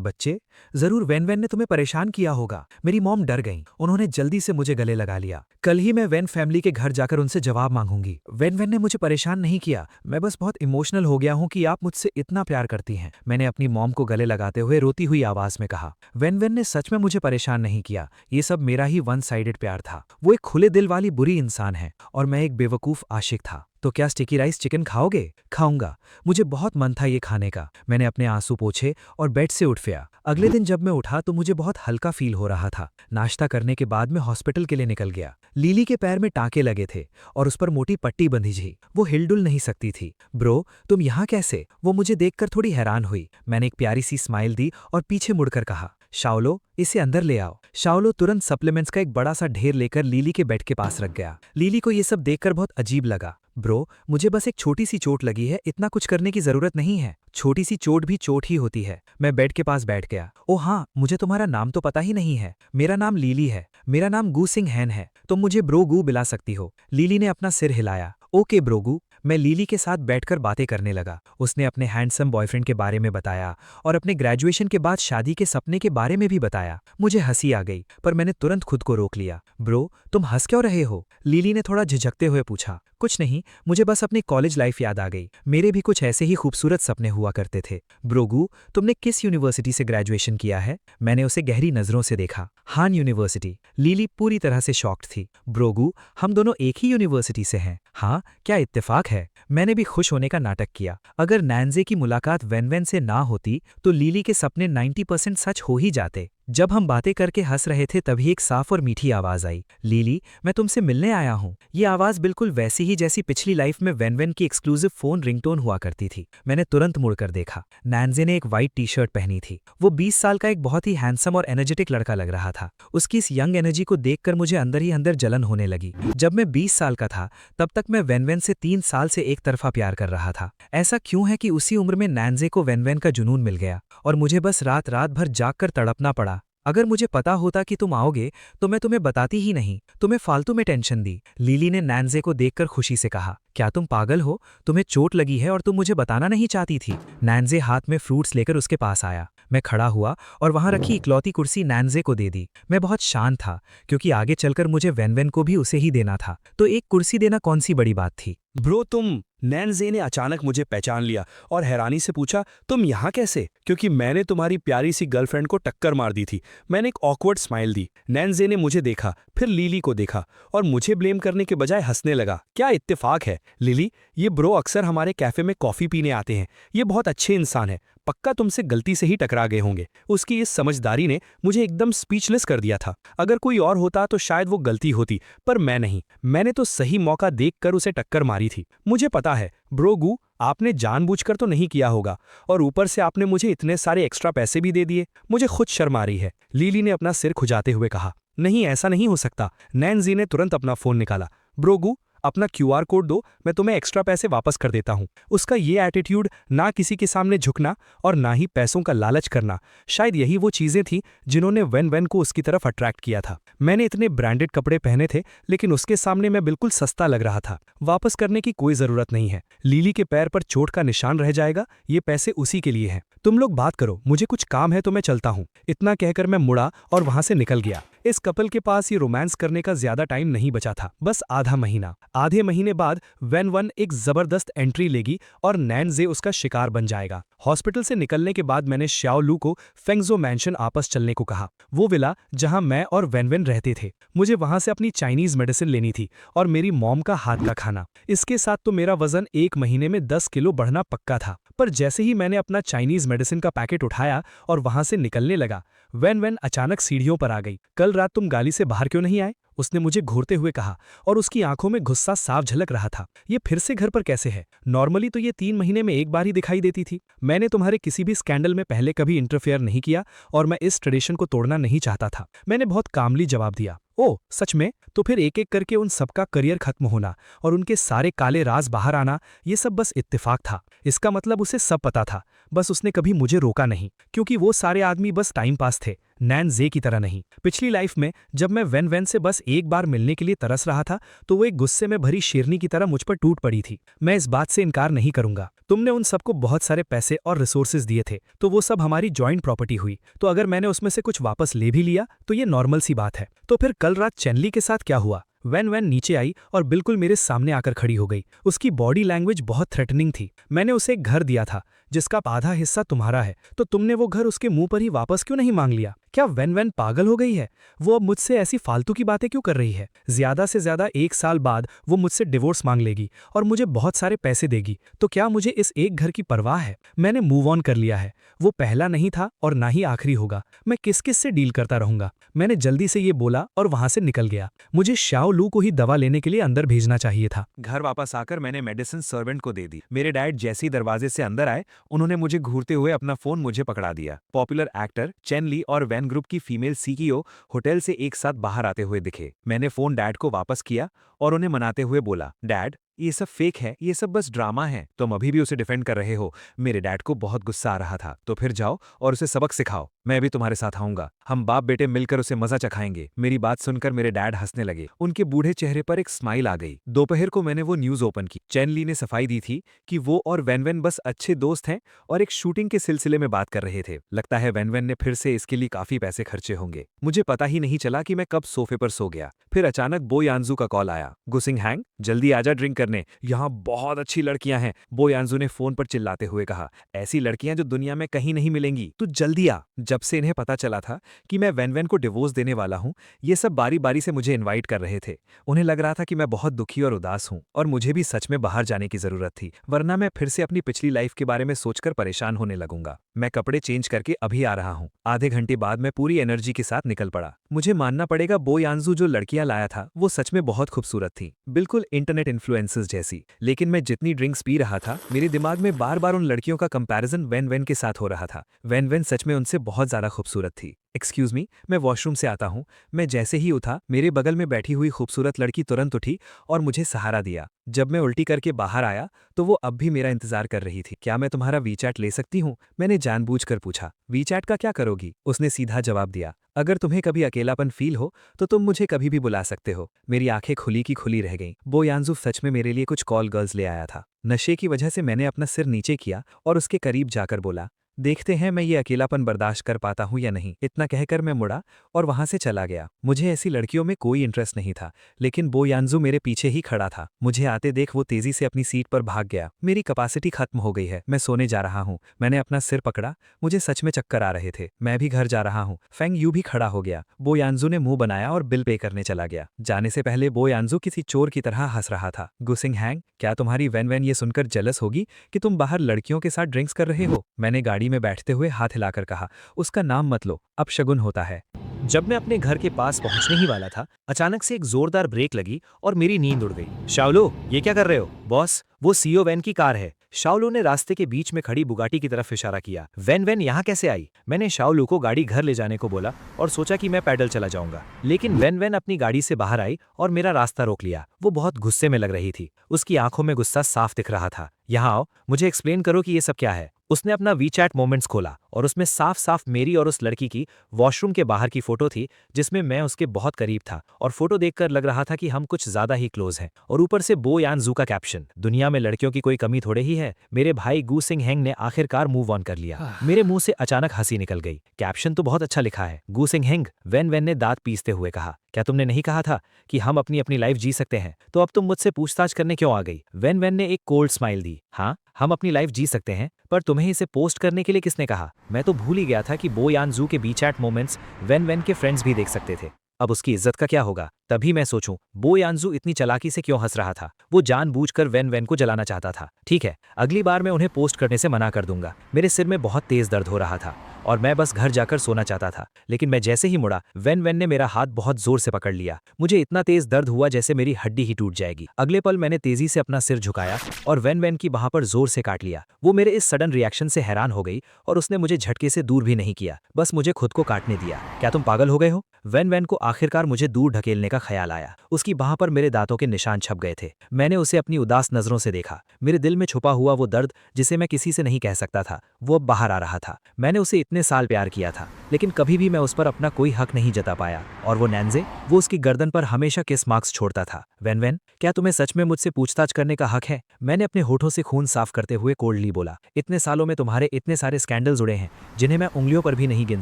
S1: बच्चे? जरूर वेन ने तुम्हें परेशान किया होगा। मेरी मॉम डर गईं। उन्होंने जल्दी से मुझे गले लगा लिया। कल ही मैं वेन फैमिली के घर जाकर उनसे जवाब मांगूंगी। वेन ने मुझे परेशान नहीं किया। मैं बस बहुत इमोशनल हो गया हूं कि आप मुझसे इतना प्यार करती हैं। मैंने अपनी मॉम को गले लगाते हुए रोती हुई आवाज में कहा। वेन ने सच में मुझे परेशान नहीं किया। ये सब मेरा ही वन साइडेड प्यार था। वो एक खुले दिल वाली बुरी इंसान है और मैं एक बेवकूफ आशिक था। तो क्या स्टिकी राइस चिकन खाओगे? खाऊंगा। मुझे बहुत मन था ये खाने का। मैंने अपने आंसू पोंछे और बेड से उठ गया। अगले दिन जब मैं उठा तो मुझे बहुत हल्का फील हो रहा था। नाश्ता करने के बाद मैं हॉस्पिटल के लिए निकल गया। लीली के पैर में टांके लगे थे और उस पर मोटी पट्टी बंधी थी। वो हिलडुल नहीं सकती थी। ब्रो, तुम यहाँ कैसे? वो मुझे देखकर थोड़ी हैरान हुई। मैंने एक प्यारी सी स्माइल दी और पीछे मुड़कर कहा, शाओलो, इसे अंदर ले आओ। शाओलो तुरंत सप्लीमेंट्स का एक बड़ा सा ढेर लेकर लीली के बेड के पास रख गया। लीली को ये सब देखकर बहुत अजीब लगा। ब्रो, मुझे बस एक छोटी सी चोट लगी है, इतना कुछ करने की जरूरत नहीं है। छोटी सी चोट भी चोट ही होती है। मैं बेड के पास बैठ गया। ओ हाँ, मुझे तुम्हारा नाम तो पता ही नहीं है। मेरा नाम लीली है। मेरा नाम गू सिंह हैन है। तुम मुझे ब्रो गू बुला सकती हो। लीली ने अपना सिर हिलाया। ओके ब्रोगू। मैं लीली के साथ बैठकर बातें करने लगा। उसने अपने हैंडसम बॉयफ्रेंड के बारे में बताया और अपने ग्रेजुएशन के बाद शादी के सपने के बारे में भी बताया। मुझे हंसी आ गई, पर मैंने तुरंत खुद को रोक लिया। ब्रो, तुम हंस क्यों रहे हो? लीली ने थोड़ा झिझकते हुए पूछा। कुछ नहीं, मुझे बस अपनी कॉलेज लाइफ याद आ गई। मेरे भी कुछ ऐसे ही खूबसूरत सपने हुआ करते थे। ब्रोगू, तुमने किस यूनिवर्सिटी से ग्रेजुएशन किया है? मैंने उसे गहरी नजरों से देखा। हान यूनिवर्सिटी। लीली पूरी तरह से शॉक्ड थी। ब्रोगू, हम दोनों एक ही यूनिवर्सिटी से हैं। हाँ, क्या इत्तेफाक है। मैंने भी खुश होने का नाटक किया। अगर नैन्जे की मुलाकात वेन से ना होती तो लीली के सपने 90% सच हो ही जाते। जब हम बातें करके हंस रहे थे तभी एक साफ और मीठी आवाज आई। लीली, मैं तुमसे मिलने आया हूँ। ये आवाज बिल्कुल वैसी ही जैसी पिछली लाइफ में वेन की एक्सक्लूसिव फोन रिंगटोन हुआ करती थी। मैंने तुरंत मुड़कर देखा। नैन्जे ने एक व्हाइट टी शर्ट पहनी थी। वो 20 साल का एक बहुत ही हैंडसम और एनर्जेटिक लड़का लग रहा था। उसकी इस यंग एनर्जी को देखकर मुझे अंदर ही अंदर जलन होने लगी। जब मैं 20 साल का था तब तक मैं वेन से 3 साल से एक तरफा प्यार कर रहा था। ऐसा क्यों है कि उसी उम्र में नैन्जे को वेन का जुनून मिल गया और मुझे बस रात रात भर जागकर तड़पना पड़ा। अगर मुझे पता होता कि तुम आओगे तो मैं तुम्हें बताती ही नहीं, तुम्हें फालतू में टेंशन दी। लीली ने नैन्जे को देखकर खुशी से कहा। क्या तुम पागल हो? तुम्हें चोट लगी है और तुम मुझे बताना नहीं चाहती थी। नैन्जे हाथ में फ्रूट्स लेकर उसके पास आया। मैं खड़ा हुआ और वहां रखी इकलौती कुर्सी नैन्जे को दे दी। मैं बहुत शांत था क्योंकि आगे चलकर मुझे वेन को भी उसे ही देना था, तो एक कुर्सी देना कौन सी बड़ी बात थी।
S3: ब्रो, तुम। नैन्जे ने अचानक मुझे पहचान लिया और हैरानी से पूछा, तुम यहाँ कैसे? क्योंकि मैंने तुम्हारी प्यारी सी गर्लफ्रेंड को टक्कर मार दी थी। मैंने एक ऑकवर्ड स्माइल दी। नैन्जे ने मुझे देखा, फिर लीली को देखा और मुझे ब्लेम करने के बजाय हंसने लगा। क्या इत्तेफाक है। लिली, ये ब्रो अक्सर हमारे कैफे में कॉफी पीने आते हैं। ये बहुत अच्छे इंसान है। पक्का तुमसे गलती से ही टकरा गए होंगे। उसकी इस समझदारी ने मुझे एकदम स्पीचलेस कर दिया था। अगर कोई और होता तो शायद वो गलती होती, पर मैं नहीं। मैंने तो सही मौका देखकर उसे टक्कर मारी थी। मुझे पता है ब्रोगू, आपने जानबूझकर तो नहीं किया होगा और ऊपर से आपने मुझे इतने सारे एक्स्ट्रा पैसे भी दे दिए। मुझे खुद शर्म आ रही है। लीली ने अपना सिर खुजाते हुए कहा। नहीं, ऐसा नहीं हो सकता। नैन्जी ने तुरंत अपना फोन निकाला। ब्रोगू, अपना QR कोड दो, मैं तुम्हें एक्स्ट्रा पैसे वापस कर देता हूं। उसका ये एटीट्यूड, ना किसी के सामने झुकना और ना ही पैसों का लालच करना, शायद यही वो चीजें थी जिन्होंने वेन को उसकी तरफ अट्रैक्ट किया था। मैंने इतने ब्रांडेड कपड़े पहने थे लेकिन उसके सामने मैं बिल्कुल सस्ता लग रहा था। वापस करने की कोई जरूरत नहीं है। लीली के पैर पर चोट का निशान रह जाएगा, ये पैसे उसी के लिए हैं। तुम लोग बात करो, मुझे कुछ काम है तो मैं चलता हूँ। इतना कहकर मैं मुड़ा और वहां से निकल गया। इस कपल के पास ये रोमांस करने का ज्यादा टाइम नहीं बचा था, बस आधा महीना। आधे महीने बाद वेन एक जबरदस्त एंट्री लेगी और नैन्जे उसका शिकार बन जाएगा। हॉस्पिटल से निकलने के बाद मैंने श्याओ लू को फेंगजो मैंशन आपस चलने को कहा। वो विला जहां मैं और वेन रहते थे। मुझे वहां से अपनी चाइनीज मेडिसिन लेनी थी और मेरी मॉम का हाथ का खाना। इसके साथ तो मेरा वजन 1 महीने में 10 किलो बढ़ना पक्का था। पर जैसे ही मैंने अपना चाइनीज मेडिसिन का पैकेट उठाया और वहां से निकलने लगा, वेन अचानक सीढ़ियों पर आ गई। कल
S2: रात तुम गाली से बाहर क्यों नहीं आए? उसने मुझे घूरते हुए कहा और उसकी आंखों में गुस्सा साफ झलक रहा था। ये फिर से घर पर कैसे है? नॉर्मली तो ये 3 महीने में एक बार ही दिखाई देती थी। मैंने तुम्हारे किसी भी स्कैंडल में पहले कभी इंटरफेयर नहीं किया और मैं इस ट्रेडिशन को तोड़ना नहीं चाहता था। मैंने बहुत कामली जवाब दिया। ओह सच में? तो फिर एक एक करके उन सबका करियर खत्म होना और उनके सारे काले राज बाहर आना, ये सब बस इत्तेफाक था। इसका मतलब उसे सब पता था, बस उसने कभी मुझे रोका नहीं, क्योंकि वो सारे आदमी बस टाइम पास थे, नैन जे की तरह नहीं। पिछली लाइफ में जब मैं वेन से बस एक बार मिलने के लिए तरस रहा था तो वो एक गुस्से में भरी शेरनी की तरह मुझ पर टूट पड़ी थी। मैं इस बात से इनकार नहीं करूंगा, तुमने उन सबको बहुत सारे पैसे और रिसोर्सेज दिए थे, तो वो सब हमारी जॉइंट प्रॉपर्टी हुई। तो अगर मैंने उसमें से कुछ वापस ले भी लिया तो ये नॉर्मल सी बात है। तो फिर कल रात चैनली के साथ क्या हुआ? वैन नीचे आई और बिल्कुल मेरे सामने आकर खड़ी हो गई। उसकी बॉडी लैंग्वेज बहुत थ्रेटनिंग थी। मैंने उसे एक घर दिया था जिसका आधा हिस्सा तुम्हारा है, तो तुमने वो घर उसके मुंह पर ही वापस क्यों नहीं मांग लिया? क्या वैन पागल हो गई है? वो अब मुझसे ऐसी फालतू की बातें क्यों कर रही है? ज्यादा से ज्यादा 1 साल बाद वो मुझसे डिवोर्स मांग लेगी और मुझे बहुत सारे पैसे देगी, तो क्या मुझे इस एक घर की परवाह है? मैंने मूव ऑन कर लिया है। वो पहला नहीं था और ना ही आखिरी होगा। मैं किस किस से डील करता रहूंगा? मैंने जल्दी से ये बोला और वहां से निकल गया। मुझे शाओ लू को ही दवा लेने के लिए अंदर भेजना चाहिए था।
S5: घर वापस आकर मैंने मेडिसिन सर्वेंट को दे दी। मेरे डैड जैसे ही दरवाजे से अंदर आए, उन्होंने मुझे घूरते हुए अपना फोन मुझे पकड़ा दिया। पॉपुलर एक्टर चेन ली और वैन ग्रुप की फीमेल सीईओ होटल से एक साथ बाहर आते हुए दिखे। मैंने फोन डैड को वापस किया और उन्हें मनाते हुए बोला, डैड ये सब फेक है, ये सब बस ड्रामा है। तुम अभी भी उसे डिफेंड कर रहे हो। मेरे डैड को बहुत गुस्सा आ रहा था। तो फिर जाओ और उसे सबक सिखाओ। मैं भी तुम्हारे साथ आऊंगा। हम बाप बेटे मिलकर उसे मजा चखाएंगे। मेरी बात सुनकर मेरे डैड हंसने लगे। उनके बूढ़े चेहरे पर एक स्माइल आ गई। दोपहर को मैंने वो न्यूज ओपन की। चेन ली ने सफाई दी थी कि वो और वैन बस अच्छे दोस्त हैं और एक शूटिंग के सिलसिले में बात कर रहे थे। लगता है वैन ने फिर से इसके लिए काफी पैसे खर्चे होंगे। मुझे पता ही नहीं चला कि मैं कब सोफे पर सो गया। फिर अचानक बो यानजू का कॉल आया। गुसिंग हैंग जल्दी आजा ड्रिंक करने, यहाँ बहुत अच्छी लड़कियां हैं। बो यानजू ने फोन पर चिल्लाते हुए कहा, ऐसी लड़कियां जो दुनिया में कहीं नहीं मिलेंगी, तू जल्दी आ। जब से इन्हें पता चला था कि मैं वैन को डिवोर्स देने वाला हूं, ये सब बारी बारी से मुझे इनवाइट कर रहे थे। उन्हें लग रहा था कि मैं बहुत दुखी और उदास हूं और मुझे भी सच में बाहर जाने की जरूरत थी, वरना मैं फिर से अपनी पिछली लाइफ के बारे में सोचकर परेशान होने लगूंगा। मैं कपड़े चेंज करके अभी आ रहा हूं। आधे घंटे बाद मैं पूरी एनर्जी के साथ निकल पड़ा। मुझे मानना पड़ेगा, बो यानजू जो लड़कियां लाया था वो सच में बहुत खूबसूरत थी, बिल्कुल इंटरनेट इन्फ्लुएंसर्स जैसी। लेकिन मैं जितनी ड्रिंक्स पी रहा था, मेरे दिमाग में बार बार उन लड़कियों का कंपैरिजन वैन के साथ हो रहा था। वैन सच में उनसे बहुत ज्यादा खूबसूरत थी। एक्सक्यूज मी, मैं वॉशरूम से आता हूँ। मैं जैसे ही उठा, मेरे बगल में बैठी हुई खूबसूरत लड़की तुरंत उठी और मुझे सहारा दिया। जब मैं उल्टी करके बाहर आया तो वो अब भी मेरा इंतजार कर रही थी। क्या मैं तुम्हारा वीचैट ले सकती हूँ? मैंने जानबूझकर पूछा। वीचैट का क्या करोगी? उसने सीधा जवाब दिया, अगर तुम्हें कभी अकेलापन फील हो तो तुम मुझे कभी भी बुला सकते हो। मेरी आंखें खुली की खुली रह गईं। बो यानजू सच में मेरे लिए कुछ कॉल गर्ल्स ले आया था। नशे की वजह से मैंने अपना सिर नीचे किया और उसके करीब जाकर बोला, देखते हैं मैं ये अकेलापन बर्दाश्त कर पाता हूं या नहीं। इतना कहकर मैं मुड़ा और वहां से चला गया। मुझे ऐसी लड़कियों में कोई इंटरेस्ट नहीं था, लेकिन बो यानजू मेरे पीछे ही खड़ा था। मुझे आते देख वो तेजी से अपनी सीट पर भाग गया। मेरी कैपेसिटी खत्म हो गई है, मैं सोने जा रहा हूं। मैंने अपना सिर पकड़ा, मुझे सच में चक्कर आ रहे थे। मैं भी घर जा रहा हूं। फेंग यू भी खड़ा हो गया। बो यानजू ने मुंह बनाया और बिल पे करने चला गया। जाने से पहले बो यानजू किसी चोर की तरह हंस रहा था। गुसिंग हैंग, क्या तुम्हारी वैन ये सुनकर जेलस होगी कि तुम बाहर लड़कियों के साथ ड्रिंक्स कर रहे हो? मैंने गाड़ी में बैठते हुए हाथ हिलाकर कहा, उसका नाम मत लो, अब शगुन होता है।
S1: जब मैं अपने घर के पास पहुंचने ही वाला था, अचानक से एक जोरदार ब्रेक लगी और मेरी नींद उड़ गई। शाओलू, ये क्या कर रहे हो? बॉस, वो सीईओ वैन की कार है। शाओलू ने रास्ते के बीच में खड़ी बुगाटी की तरफ इशारा किया। वैन यहाँ कैसे आई? मैंने शाओलू को गाड़ी घर ले जाने को बोला और सोचा कि मैं पैदल चला जाऊंगा, लेकिन वैन अपनी गाड़ी से बाहर आई और मेरा रास्ता रोक लिया। वो बहुत गुस्से में लग रही थी। उसकी आंखों में गुस्सा साफ दिख रहा था। यहाँ आओ, मुझे एक्सप्लेन करो कि ये सब क्या है। उसने अपना वीचैट मोमेंट्स खोला और उसमें साफ साफ मेरी और उस लड़की की वॉशरूम के बाहर की फोटो थी, जिसमें मैं उसके बहुत करीब था और फोटो देखकर लग रहा था कि हम कुछ ज्यादा ही क्लोज हैं। और ऊपर से बो यानजू का कैप्शन, दुनिया में लड़कियों की कोई कमी थोड़े ही है। मेरे भाई गुसिंग हैंग ने आखिरकार मूव ऑन कर लिया। मेरे मुंह से अचानक हंसी निकल गई। कैप्शन तो बहुत अच्छा लिखा है। गुसिंग हैंग, वैन ने दांत पीसते हुए कहा, क्या तुमने नहीं कहा था कि हम अपनी अपनी लाइफ जी सकते हैं? तो अब तुम मुझसे पूछताछ करने क्यों आ गई? वैन ने एक कोल्ड स्माइल दी। हाँ, हम अपनी लाइफ जी सकते हैं, पर तुम्हें इसे पोस्ट करने के लिए किसने कहा? मैं तो भूल ही गया था कि बो यानजू के वीचैट मोमेंट्स वैन के फ्रेंड्स भी देख सकते थे। अब उसकी इज्जत का क्या होगा? तभी मैं सोचूं, बो यानजू इतनी चालाकी से क्यों हंस रहा था? वो जानबूझकर वैन को जलाना चाहता था। ठीक है, अगली बार मैं उन्हें पोस्ट करने से मना कर दूंगा। मेरे सिर में बहुत तेज दर्द हो रहा था।
S2: और मैं बस घर जाकर सोना चाहता था। लेकिन मैं जैसे ही मुड़ा, वेन वेन ने मेरा हाथ बहुत जोर से पकड़ लिया। मुझे इतना तेज दर्द हुआ जैसे मेरी हड्डी ही टूट जाएगी। अगले पल मैंने तेजी से अपना सिर झुकाया और वेन वेन की बाह पर जोर से काट लिया। वो मेरे इस सडन रिएक्शन से हैरान हो गई और उसने मुझे झटके से दूर भी नहीं किया, बस मुझे खुद को काटने दिया। क्या तुम पागल हो गए हो? वेन वेन को आखिरकार मुझे दूर ढकेलने का ख्याल आया। उसकी बाह पर मेरे दांतों के निशान छप गए थे। मैंने उसे अपनी उदास नजरों से देखा। मेरे दिल में छुपा हुआ वो दर्द जिसे मैं किसी से नहीं कह सकता था, वो अब बाहर आ रहा था। मैंने उसे इतने साल प्यार किया था, लेकिन कभी भी मैं उस पर अपना कोई हक नहीं जता पाया। और वो नैन्जे, वो उसकी गर्दन पर हमेशा किस मार्क्स छोड़ता था। वेन वेन, क्या तुम्हें सच में मुझसे पूछताछ करने का हक है? मैंने अपने होठों से खून साफ करते हुए कोल्डली बोला। इतने सालों में तुम्हारे इतने सारे स्कैंडल जुड़े हैं जिन्हें मैं उंगलियों पर भी नहीं गिन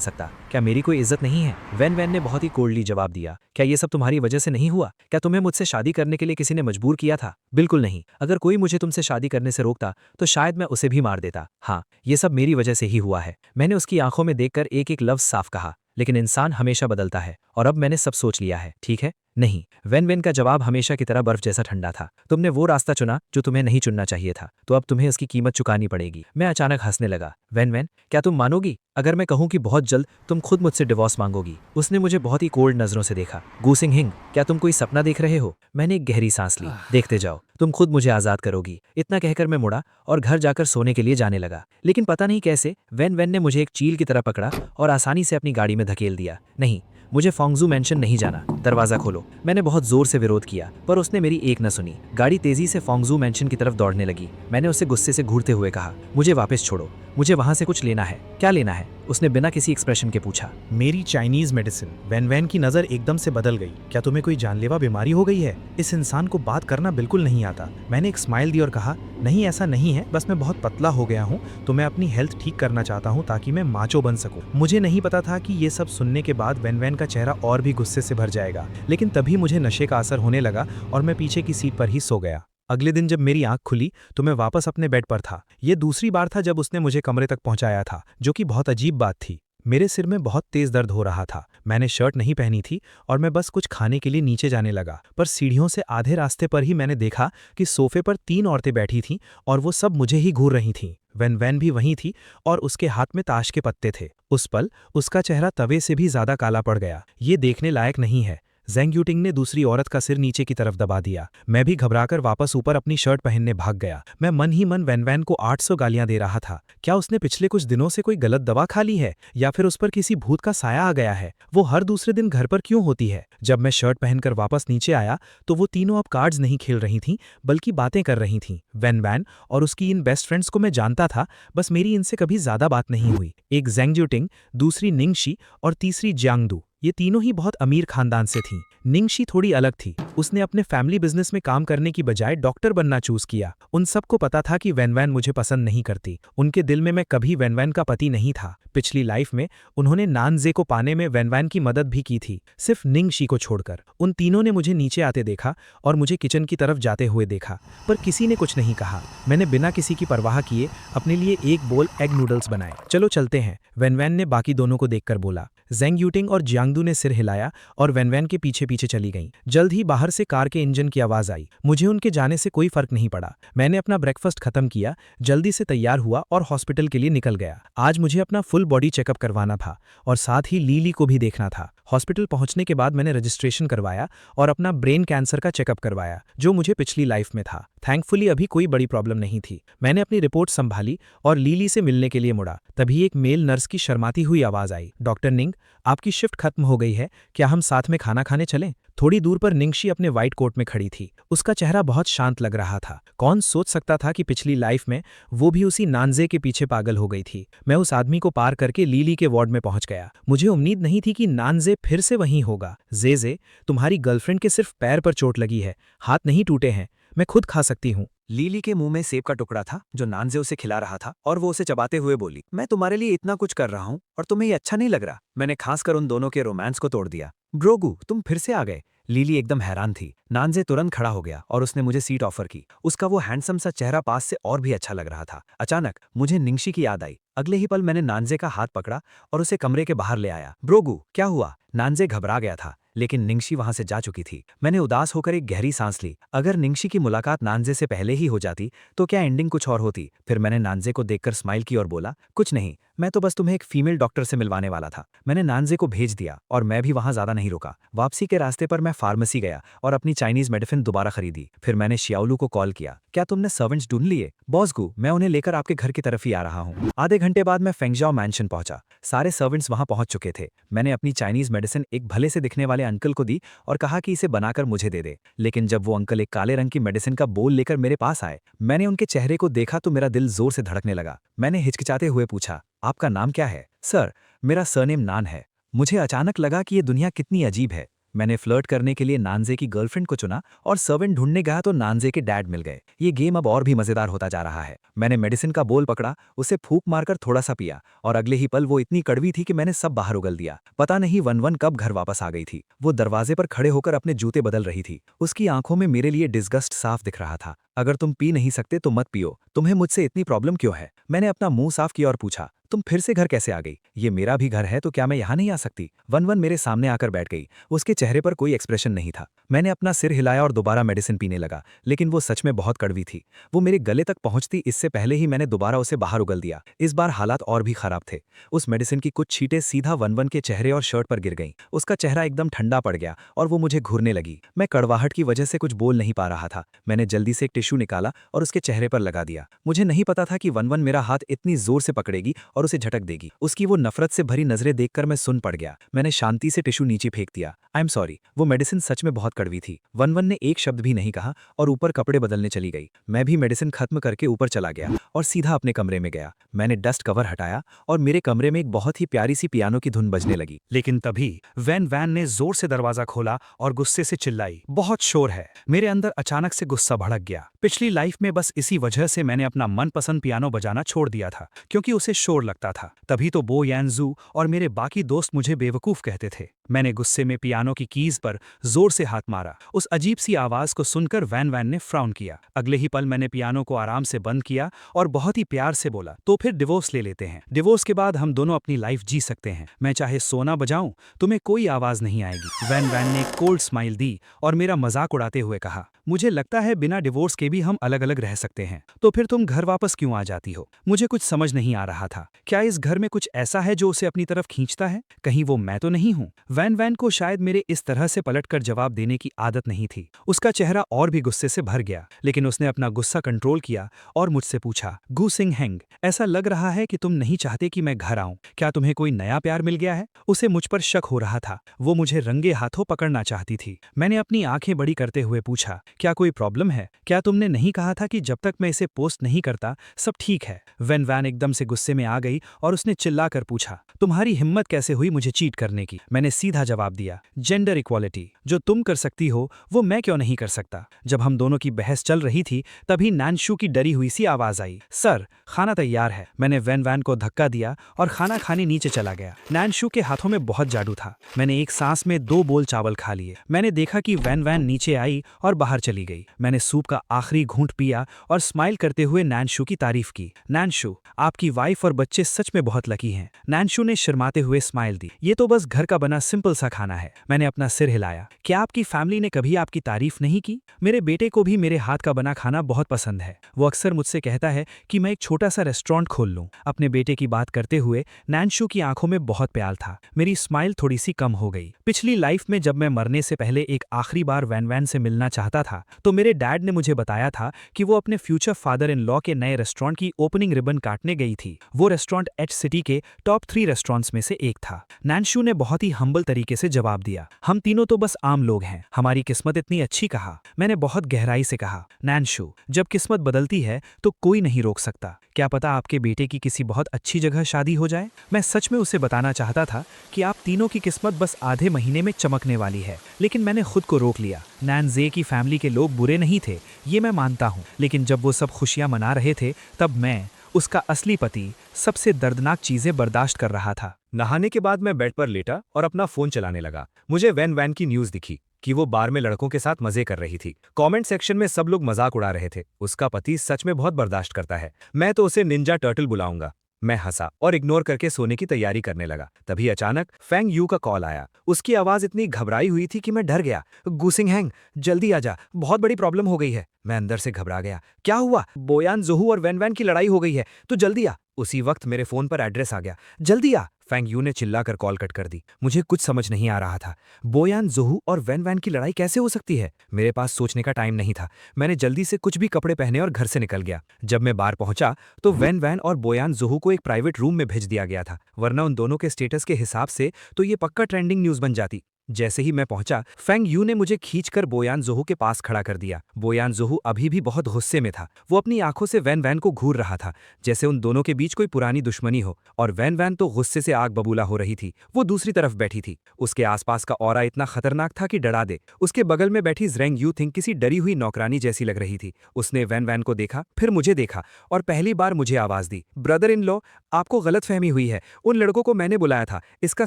S2: सकता। क्या मेरी कोई इज्जत नहीं है? वेन वेन ने बहुत ही कोल्डली जवाब दिया। क्या ये सब तुम्हारी वजह से नहीं हुआ? क्या तुम्हें मुझसे शादी करने के लिए किसी ने मजबूर किया था? बिल्कुल नहीं। अगर कोई मुझे तुमसे शादी करने से रोकता तो शायद मैं उसे भी मार देता। हाँ, ये सब मेरी वजह से ही हुआ है। मैंने उसकी आंखों में देखकर एक एक लफ्ज साफ कहा। लेकिन इंसान हमेशा बदलता है और अब मैंने सब सोच लिया है, ठीक है? नहीं। वेन वेन का जवाब हमेशा की तरह बर्फ जैसा ठंडा था। तुमने वो रास्ता चुना जो तुम्हें नहीं चुनना चाहिए था, तो अब तुम्हें उसकी कीमत चुकानी पड़ेगी। मैं अचानक हंसने लगा। वेन वेन, क्या तुम मानोगी अगर मैं कहूं कि बहुत जल्द तुम खुद मुझसे डिवोर्स मांगोगी? उसने मुझे बहुत ही कोल्ड नजरों से देखा। गूसिंग हिंग, क्या तुम कोई सपना देख रहे हो? मैंने एक गहरी सांस ली। देखते जाओ, तुम खुद मुझे आजाद करोगी। इतना कहकर मैं मुड़ा और घर जाकर सोने के लिए जाने लगा। लेकिन पता नहीं कैसे वेन वेन ने मुझे एक चील की तरह पकड़ा और आसानी से अपनी गाड़ी में धकेल दिया। नहीं, मुझे फोंगजू मेंशन नहीं जाना। दरवाजा खोलो। मैंने बहुत जोर से विरोध किया, पर उसने मेरी एक न सुनी। गाड़ी तेजी से फोंगजू मेंशन की तरफ दौड़ने लगी। मैंने उसे गुस्से से घूरते हुए कहा, मुझे वापस छोड़ो, मुझे वहां से कुछ लेना है। क्या लेना है? उसने बिना किसी एक्सप्रेशन के पूछा।
S3: मेरी चाइनीज मेडिसिन। वैन वैन की नज़र एकदम से बदल गई। क्या तुम्हें कोई जानलेवा बीमारी हो गई है? इस इंसान को बात करना बिल्कुल नहीं आता। मैंने एक स्माइल दी और कहा, नहीं ऐसा नहीं है, बस मैं बहुत पतला हो गया हूँ, तो मैं अपनी हेल्थ ठीक करना चाहता हूँ ताकि मैं माचो बन सकूँ। मुझे नहीं पता था कि ये सब सुनने के बाद वैन वैन का चेहरा और भी गुस्से से भर जाएगा, लेकिन तभी मुझे नशे का असर होने लगा और मैं पीछे की सीट पर ही सो गया। अगले दिन जब मेरी आंख खुली तो मैं वापस अपने बेड पर था। ये दूसरी बार था जब उसने मुझे कमरे तक पहुंचाया था, जो कि बहुत अजीब बात थी। मेरे सिर में बहुत तेज दर्द हो रहा था। मैंने शर्ट नहीं पहनी थी और मैं बस कुछ खाने के लिए नीचे जाने लगा, पर सीढ़ियों से आधे रास्ते पर ही मैंने देखा कि सोफे पर 3 औरतें बैठी थीं और वो सब मुझे ही घूर रही थीं। वैन वैन भी वहीं थी और उसके हाथ में ताश के पत्ते थे। उस पल उसका चेहरा तवे से भी ज्यादा काला पड़ गया। ये देखने लायक नहीं है। ज़ेंग यूटिंग ने दूसरी औरत का सिर नीचे की तरफ दबा दिया। मैं भी घबराकर वापस ऊपर अपनी शर्ट पहनने भाग गया। मैं मन ही मन वैन वैन को 800 गालियां दे रहा था। क्या उसने पिछले कुछ दिनों से कोई गलत दवा खा ली है या फिर उस पर किसी भूत का साया आ गया है? वो हर दूसरे दिन घर पर क्यों होती है? जब मैं शर्ट पहनकर वापस नीचे आया तो वो तीनों अब कार्ड्स नहीं खेल रही थीं, बल्कि बातें कर रही थीं। वैन वैन और उसकी इन बेस्ट फ्रेंड्स को मैं जानता था, बस मेरी इनसे कभी ज्यादा बात नहीं हुई। एक ज़ेंग यूटिंग, दूसरी निंगशी और तीसरी जियांगदू। ये तीनों ही बहुत अमीर खानदान से थीं। निंगशी थोड़ी अलग थी। उसने अपने फैमिली बिजनेस में काम करने की बजाय डॉक्टर बनना चूज किया। उन सबको पता था कि वैन वैन मुझे पसंद नहीं करती। उनके दिल में मैं कभी वैन वैन का पति नहीं था। पिछली लाइफ में उन्होंने नानजे को पाने में वैन वैन की मदद भी की थी, सिर्फ निंगशी को छोड़कर। उन तीनों ने मुझे नीचे आते देखा और मुझे किचन की तरफ जाते हुए देखा, पर किसी ने कुछ नहीं कहा। मैंने बिना किसी की परवाह किए अपने लिए एक बोल एग नूडल्स बनाए। चलो चलते हैं, वैन वैन ने बाकी दोनों को देखकर बोला। ज़ेंग यूटिंग और जियांगदू ने सिर हिलाया और वैन वैन के पीछे पीछे चली गईं। जल्द ही बाहर से कार के इंजन की आवाज आई। मुझे उनके जाने से कोई फर्क नहीं पड़ा। मैंने अपना ब्रेकफास्ट खत्म किया, जल्दी से तैयार हुआ और हॉस्पिटल के लिए निकल गया। आज मुझे अपना फुल बॉडी चेकअप करवाना था और साथ ही लीली को भी देखना था। हॉस्पिटल पहुंचने के बाद मैंने रजिस्ट्रेशन करवाया और अपना ब्रेन कैंसर का चेकअप करवाया, जो मुझे पिछली लाइफ में था। थैंकफुली अभी कोई बड़ी प्रॉब्लम नहीं थी। मैंने अपनी रिपोर्ट संभाली और लीली से मिलने के लिए मुड़ा। तभी एक मेल नर्स की शर्माती हुई आवाज आई, डॉक्टर निंग, आपकी शिफ्ट खत्म हो गई है, क्या हम साथ में खाना खाने चलें? थोड़ी दूर पर निंगशी अपने व्हाइट कोट में खड़ी थी। उसका चेहरा बहुत शांत लग रहा था। कौन सोच सकता था कि पिछली लाइफ में वो भी उसी नानजे के पीछे पागल हो गई थी। मैं उस आदमी को पार करके लीली के वार्ड में पहुंच गया। मुझे उम्मीद नहीं थी कि नानजे फिर से वहीं होगा। जे, तुम्हारी गर्लफ्रेंड के सिर्फ पैर पर चोट लगी है, हाथ नहीं टूटे हैं, मैं खुद खा सकती हूँ।
S1: लीली के मुंह में सेब का टुकड़ा था जो नानजे उसे खिला रहा था और वो उसे चबाते हुए बोली, मैं तुम्हारे लिए इतना कुछ कर रहा हूँ और तुम्हें ये अच्छा नहीं लग रहा? मैंने खासकर उन दोनों के रोमांस को तोड़ दिया। ब्रोगू, तुम फिर से आ गए। लीली एकदम हैरान थी। नानजे तुरंत खड़ा हो गया और उसने मुझे सीट ऑफर की। उसका वो हैंडसम सा चेहरा पास से और भी अच्छा लग रहा था। अचानक मुझे निंगशी की याद आई। अगले ही पल मैंने नानजे का हाथ पकड़ा और उसे कमरे के बाहर ले आया। ब्रोगू, क्या हुआ? नानजे घबरा गया था, लेकिन निंगशी वहां से जा चुकी थी। मैंने उदास होकर एक गहरी सांस ली। अगर निंगशी की मुलाकात नानजे से पहले ही हो जाती तो क्या एंडिंग कुछ और होती? फिर मैंने नानजे को देखकर स्माइल की और बोला, कुछ नहीं,
S2: मैं तो बस तुम्हें एक फीमेल डॉक्टर से मिलवाने वाला था। मैंने नानजे को भेज दिया और मैं भी वहां ज्यादा नहीं रुका। वापसी के रास्ते पर मैं फार्मेसी गया और अपनी चाइनीज मेडिसिन दोबारा खरीदी। फिर मैंने शियाओलू को कॉल किया, क्या तुमने सर्वेंट्स ढूंढ लिए? बॉस गु, मैं उन्हें लेकर आपके घर की तरफ ही आ रहा हूँ। आधे घंटे बाद मैं फेंगजाओ मैंशन पहुंचा। सारे सर्वेंट्स वहां पहुंच चुके थे। मैंने अपनी चाइनीज मेडिसिन एक भले से दिखने वाले अंकल को दी और कहा कि इसे बनाकर मुझे दे दे। लेकिन जब वो अंकल एक काले रंग की मेडिसिन का बोल लेकर मेरे पास आए, मैंने उनके चेहरे को देखा तो मेरा दिल जोर से धड़कने लगा। मैंने हिचकिचाते हुए पूछा, आपका नाम क्या है? सर, मेरा सरनेम नान है। मुझे अचानक लगा कि ये दुनिया कितनी अजीब है। मैंने फ्लर्ट करने के लिए नानजे की गर्लफ्रेंड को चुना और सर्वेंट ढूंढने गया तो नानजे के डैड मिल गए। ये गेम अब और भी मजेदार होता जा रहा है। मैंने मेडिसिन का बोल पकड़ा, उसे फूंक मारकर थोड़ा सा पिया और अगले ही पल वो इतनी कड़वी थी कि मैंने सब बाहर उगल दिया। पता नहीं वन कब घर वापस आ गई थी। वो दरवाजे पर खड़े होकर अपने जूते बदल रही थी। उसकी आंखों में मेरे लिए डिस्गस्ट साफ दिख रहा था। अगर तुम पी नहीं सकते तो मत पियो। तुम्हें मुझसे इतनी प्रॉब्लम क्यों है? मैंने अपना मुंह साफ किया और पूछा, तुम फिर से घर कैसे आ गई? ये मेरा भी घर है तो क्या मैं यहाँ नहीं आ सकती? वन मेरे सामने आकर बैठ गई। उसके चेहरे पर कोई एक्सप्रेशन नहीं था। मैंने अपना सिर हिलाया और दोबारा मेडिसिन पीने लगा, लेकिन वो सच में बहुत कड़वी थी। वो मेरे गले तक पहुंचती इससे पहले ही मैंने दोबारा उसे बाहर उगल दिया। इस बार हालात और भी खराब थे। उस मेडिसिन की कुछ छींटें सीधा वन के चेहरे और शर्ट पर गिर गईं। उसका चेहरा एकदम ठंडा पड़ गया और वो मुझे घूरने लगी। मैं कड़वाहट की वजह से कुछ बोल नहीं पा रहा था। मैंने जल्दी से एक टिश्यू निकाला और उसके चेहरे पर लगा दिया। मुझे नहीं पता था कि वन मेरा हाथ इतनी जोर से पकड़ेगी और उसे झटक देगी। उसकी वो नफरत से भरी नजरें देखकर मैं सुन पड़ गया। मैंने शांति से टिश्यू नीचे फेंक दिया। I am sorry. वो मेडिसिन सच में बहुत कड़वी थी। वन ने एक शब्द भी नहीं कहा और ऊपर कपड़े बदलने चली गई। मैं भी मेडिसिन खत्म करके ऊपर चला गया और सीधा अपने कमरे में गया। मैंने डस्ट कवर हटाया और मेरे कमरे में एक बहुत ही प्यारी सी पियानो की धुन बजने लगी।
S3: लेकिन तभी वैन ने जोर से दरवाजा खोला और गुस्से से चिल्लाई, बहुत शोर है। मेरे अंदर अचानक से गुस्सा भड़क गया। पिछली लाइफ में बस इसी वजह से मैंने अपना मनपसंद पियानो बजाना छोड़ दिया था, क्योंकि उसे शोर लगता था। तभी तो बो यानजू और मेरे बाकी दोस्त मुझे बेवकूफ कहते थे। मैंने गुस्से में पियानो की कीज पर जोर से हाथ मारा। उस अजीब सी आवाज को सुनकर वैन ने फ्राउन किया। अगले ही पल मैंने पियानो को आराम से बंद किया और बहुत ही प्यार से बोला, तो फिर डिवोर्स ले लेते हैं। डिवोर्स के बाद हम दोनों अपनी लाइफ जी सकते हैं। मैं चाहे सोना बजाऊं, तुम्हें कोई आवाज नहीं आएगी। वैन ने एक कोल्ड स्माइल दी और मेरा मजाक उड़ाते हुए कहा, मुझे लगता है बिना डिवोर्स के भी हम अलग अलग रह सकते हैं। तो फिर तुम घर वापस क्यों आ जाती हो? मुझे कुछ समझ नहीं आ रहा था। क्या इस घर में कुछ ऐसा है जो उसे अपनी तरफ खींचता है? कहीं वो मैं तो नहीं हूं? वैन को शायद मेरे इस तरह से पलटकर जवाब देने की आदत नहीं थी। उसका चेहरा और भी गुस्से से भर गया, लेकिन उसने अपना गुस्सा कंट्रोल किया और मुझसे पूछा, गु सिंग हैंग, ऐसा लग रहा है कि तुम नहीं चाहते कि मैं घर आऊं। क्या तुम्हें कोई नया प्यार मिल गया है? उसे मुझ पर शक हो रहा था। वो मुझे रंगे हाथों पकड़ना चाहती थी। मैंने अपनी आंखें बड़ी करते हुए पूछा, क्या कोई प्रॉब्लम है? क्या तुमने नहीं कहा था कि जब तक मैं इसे पोस्ट नहीं करता सब ठीक है? वैन एकदम से गुस्से में आ गई और उसने चिल्लाकर पूछा, तुम्हारी हिम्मत कैसे हुई मुझे चीट करने की? मैंने सीधा जवाब दिया, जेंडर इक्वालिटी। जो तुम कर सकती हो वो मैं क्यों नहीं कर सकता? जब हम दोनों की बहस चल रही थी तभी नानशू की डरी हुई सी आवाज आई, सर खाना तैयार है। मैंने वैन को धक्का दिया और खाना खाने नीचे चला गया। नानशू के हाथों में बहुत जादू था। मैंने एक सांस में 2 बोल चावल खा लिए। मैंने देखा कि वैन नीचे आई और बाहर चली गई। मैंने सूप का आखिरी घूंट पिया और स्माइल करते हुए नानशू की तारीफ की। नानशू, आपकी वाइफ और बच्चे सच में बहुत लकी हैं। नानशू ने शर्माते हुए स्माइल दी। ये तो बस घर का बना सिंपल सा खाना है। मैंने अपना सिर हिलाया। क्या आपकी फैमिली ने कभी आपकी तारीफ नहीं की? मेरे बेटे को भी मेरे हाथ का बना खाना बहुत पसंद है। वो अक्सर मुझसे कहता है कि मैं एक छोटा सा रेस्टोरेंट खोल लूं। अपने बेटे की बात करते हुए नानशू की आंखों में बहुत प्यार था। मेरी स्माइल थोड़ी सी कम हो गई। पिछली लाइफ में जब मैं मरने से पहले एक आखिरी बार वैन से मिलना चाहता था तो मेरे डैड ने मुझे बताया था कि वो अपने फ्यूचर फादर इन लॉ के नए रेस्टोरेंट की ओपनिंग रिबन काटने गई थी। वो रेस्टोरेंट एच सिटी के टॉप 3 रेस्टोरेंट्स में से एक था। नानशू ने बहुत ही हम्बल तरीके से जवाब दिया, हम तीनों तो बस आम लोग हैं, हमारी किस्मत इतनी अच्छी। कहा। मैंने बहुत गहराई से कहा, नानशू, जब किस्मत बदलती है तो कोई नहीं रोक सकता। क्या पता आपके बेटे की किसी बहुत अच्छी जगह शादी हो जाए। मैं सच में उसे बताना चाहता था कि आप तीनों की किस्मत बस आधे महीने में चमकने वाली है, लेकिन मैंने खुद को रोक लिया। नानजे की फैमिली के लोग बुरे नहीं थे, ये मैं मानता हूँ, लेकिन जब वो सब खुशियां मना रहे थे तब मैं, उसका असली पति, सबसे दर्दनाक चीजें बर्दाश्त कर रहा था।
S1: नहाने के बाद मैं बेड पर लेटा और अपना फोन चलाने लगा। मुझे वैन की न्यूज दिखी कि वो बार में लड़कों के साथ मजे कर रही थी। कमेंट सेक्शन में सब लोग मजाक उड़ा रहे थे। उसका पति सच में बहुत बर्दाश्त करता है, मैं तो उसे निंजा टर्टल बुलाऊंगा। मैं हंसा और इग्नोर करके सोने की तैयारी करने लगा। तभी अचानक फेंग यू का कॉल आया। उसकी आवाज इतनी घबराई हुई थी कि मैं डर गया। गुसिंग हैंग, जल्दी आजा, बहुत बड़ी प्रॉब्लम हो गई है। मैं अंदर से घबरा गया। क्या हुआ? बोयान जोहू और वैन की लड़ाई हो गई है, तो जल्दी आ।
S2: उसी वक्त मेरे फोन पर एड्रेस आ गया। जल्दी आ, फैंग यू ने चिल्लाकर कॉल कट कर दी। मुझे कुछ समझ नहीं आ रहा था। बोयान जोहू और वैन वैन की लड़ाई कैसे हो सकती है? मेरे पास सोचने का टाइम नहीं था। मैंने जल्दी से कुछ भी कपड़े पहने और घर से निकल गया। जब मैं बाहर पहुंचा तो वैन वैन और बोयान जोहू को एक प्राइवेट रूम में भेज दिया गया था, वरना उन दोनों के स्टेटस के हिसाब से तो ये पक्का ट्रेंडिंग न्यूज बन जाती। जैसे ही मैं पहुंचा, फैंग यू ने मुझे खींचकर बोयान जोहू के पास खड़ा कर दिया। बोयान जोहू अभी भी बहुत गुस्से में था। वो अपनी आंखों से वैन वैन को घूर रहा था, जैसे उन दोनों के बीच कोई पुरानी दुश्मनी हो। और वैन वैन तो गुस्से से आग बबूला हो रही थी। वो दूसरी तरफ बैठी थी। उसके आसपास का ऑरा इतना खतरनाक था कि डरा दे। उसके बगल में बैठी ज़रेंग यू थिंग किसी डरी हुई नौकरानी जैसी लग रही थी। उसने वैन वैन को देखा, फिर मुझे देखा और पहली बार मुझे आवाज दी, ब्रदर इन लॉ, आपको गलतफहमी हुई है। उन लड़कों को मैंने बुलाया था, इसका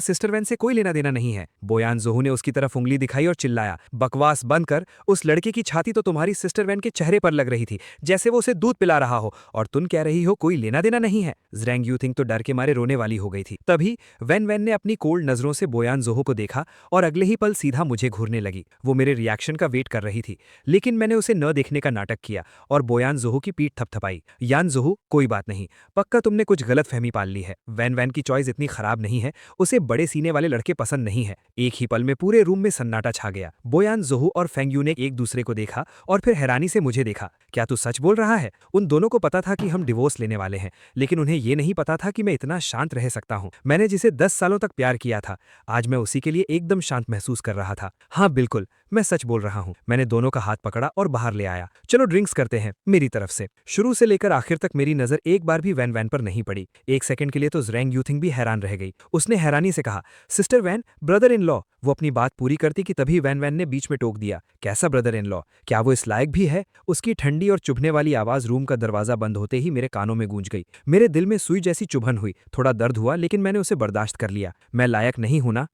S2: सिस्टर वैन से कोई लेना देना नहीं है। बोयान जोहू ने उसकी तरफ उंगली दिखाई और चिल्लाया, बकवास बंद कर। उस लड़के की छाती तो तुम्हारी सिस्टर वैन के चेहरे पर लग रही थी, जैसे वो उसे दूध पिला रहा हो, और तुम कह रही हो कोई लेना देना नहीं है। ज़रेंग यू थिंग तो डर के मारे रोने वाली हो गई थी। तभी वैन वैन ने अपनी कोल्ड नजरों से बोयान जोहू को देखा और अगले ही पल सीधा मुझे घूरने लगी। वो मेरे रिएक्शन का वेट कर रही थी, लेकिन मैंने उसे न देखने का नाटक किया और बोयान जोहू की पीठ थपथपाई। यान जोहू, कोई बात नहीं, पक्का तुमने कुछ गलत फहमी पाल ली है। वैन वैन की चॉइस इतनी खराब नहीं है, उसे बड़े सीने वाले लड़के पसंद नहीं है। एक ही पल में पूरे रूम में सन्नाटा छा गया। बोयान जोहू और फेंग यू ने एक दूसरे को देखा और फिर हैरानी से मुझे देखा। क्या तू सच बोल रहा है? उन दोनों को पता था कि हम डिवोर्स लेने वाले हैं, लेकिन उन्हें ये नहीं पता था कि मैं इतना शांत रह सकता हूँ। मैंने जिसे 10 सालों तक प्यार किया था, आज मैं उसी के लिए एकदम शांत महसूस कर रहा था। हाँ बिल्कुल, मैं सच बोल रहा हूँ। मैंने दोनों का हाथ पकड़ा और बाहर ले आया। चलो ड्रिंक्स करते हैं मेरी तरफ से। शुरू से लेकर आखिर तक मेरी नजर एक बार भी वैन वैन पर नहीं पड़ी। एक सेकंड के लिए तो ज़रेंग यू थिंग भी हैरान रह गई। उसने हैरानी से कहा, sister Wan, brother in law. वो अपनी बात पूरी करती कि तभी वैन वैन ने बीच में टोक दिया, कैसा ब्रदर इन लॉ? क्या वो इस लायक भी है? उसकी ठंडी और चुभने वाली आवाज रूम का दरवाजा बंद होते ही मेरे कानों में गूंज गई। मेरे दिल में सुई जैसी चुभन हुई, थोड़ा दर्द हुआ, लेकिन मैंने उसे बर्दाश्त कर लिया। मैं लायक नहीं हूं ना?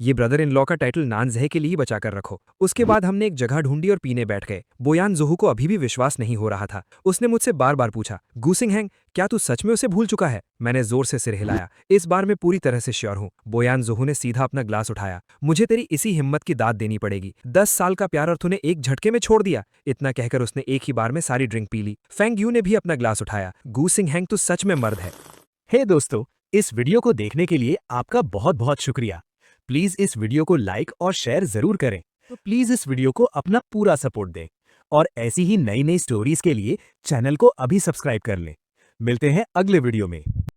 S2: ये ब्रदर इन लॉ का टाइटल नानजह के लिए ही बचा कर रखो। उसके बाद हमने एक जगह ढूंढी और पीने बैठ गए। बोयान जोहू को अभी भी विश्वास नहीं हो रहा था। उसने मुझसे बार बार पूछा, गूसिंग हैंग, क्या तू सच में उसे भूल चुका है? मैंने जोर से सिर हिलाया। इस बार मैं पूरी तरह से श्योर हूं। बोयान जोहू ने सीधा अपना ग्लास उठाया। मुझे तेरी इसी हिम्मत की दाद देनी पड़ेगी। 10 साल का प्यार और तूने एक झटके में छोड़ दिया। इतना कहकर उसने एक ही बार में सारी ड्रिंक पी ली। फेंग यू ने भी अपना ग्लास उठाया। गूसिंग हैंग, तू सच में मर्द है।
S1: हे दोस्तों, इस वीडियो को देखने के लिए आपका बहुत बहुत शुक्रिया। प्लीज इस वीडियो को लाइक और शेयर जरूर करें। तो प्लीज इस वीडियो को अपना पूरा सपोर्ट दें और ऐसी ही नई नई स्टोरीज के लिए चैनल को अभी सब्सक्राइब कर लें। मिलते हैं अगले वीडियो में।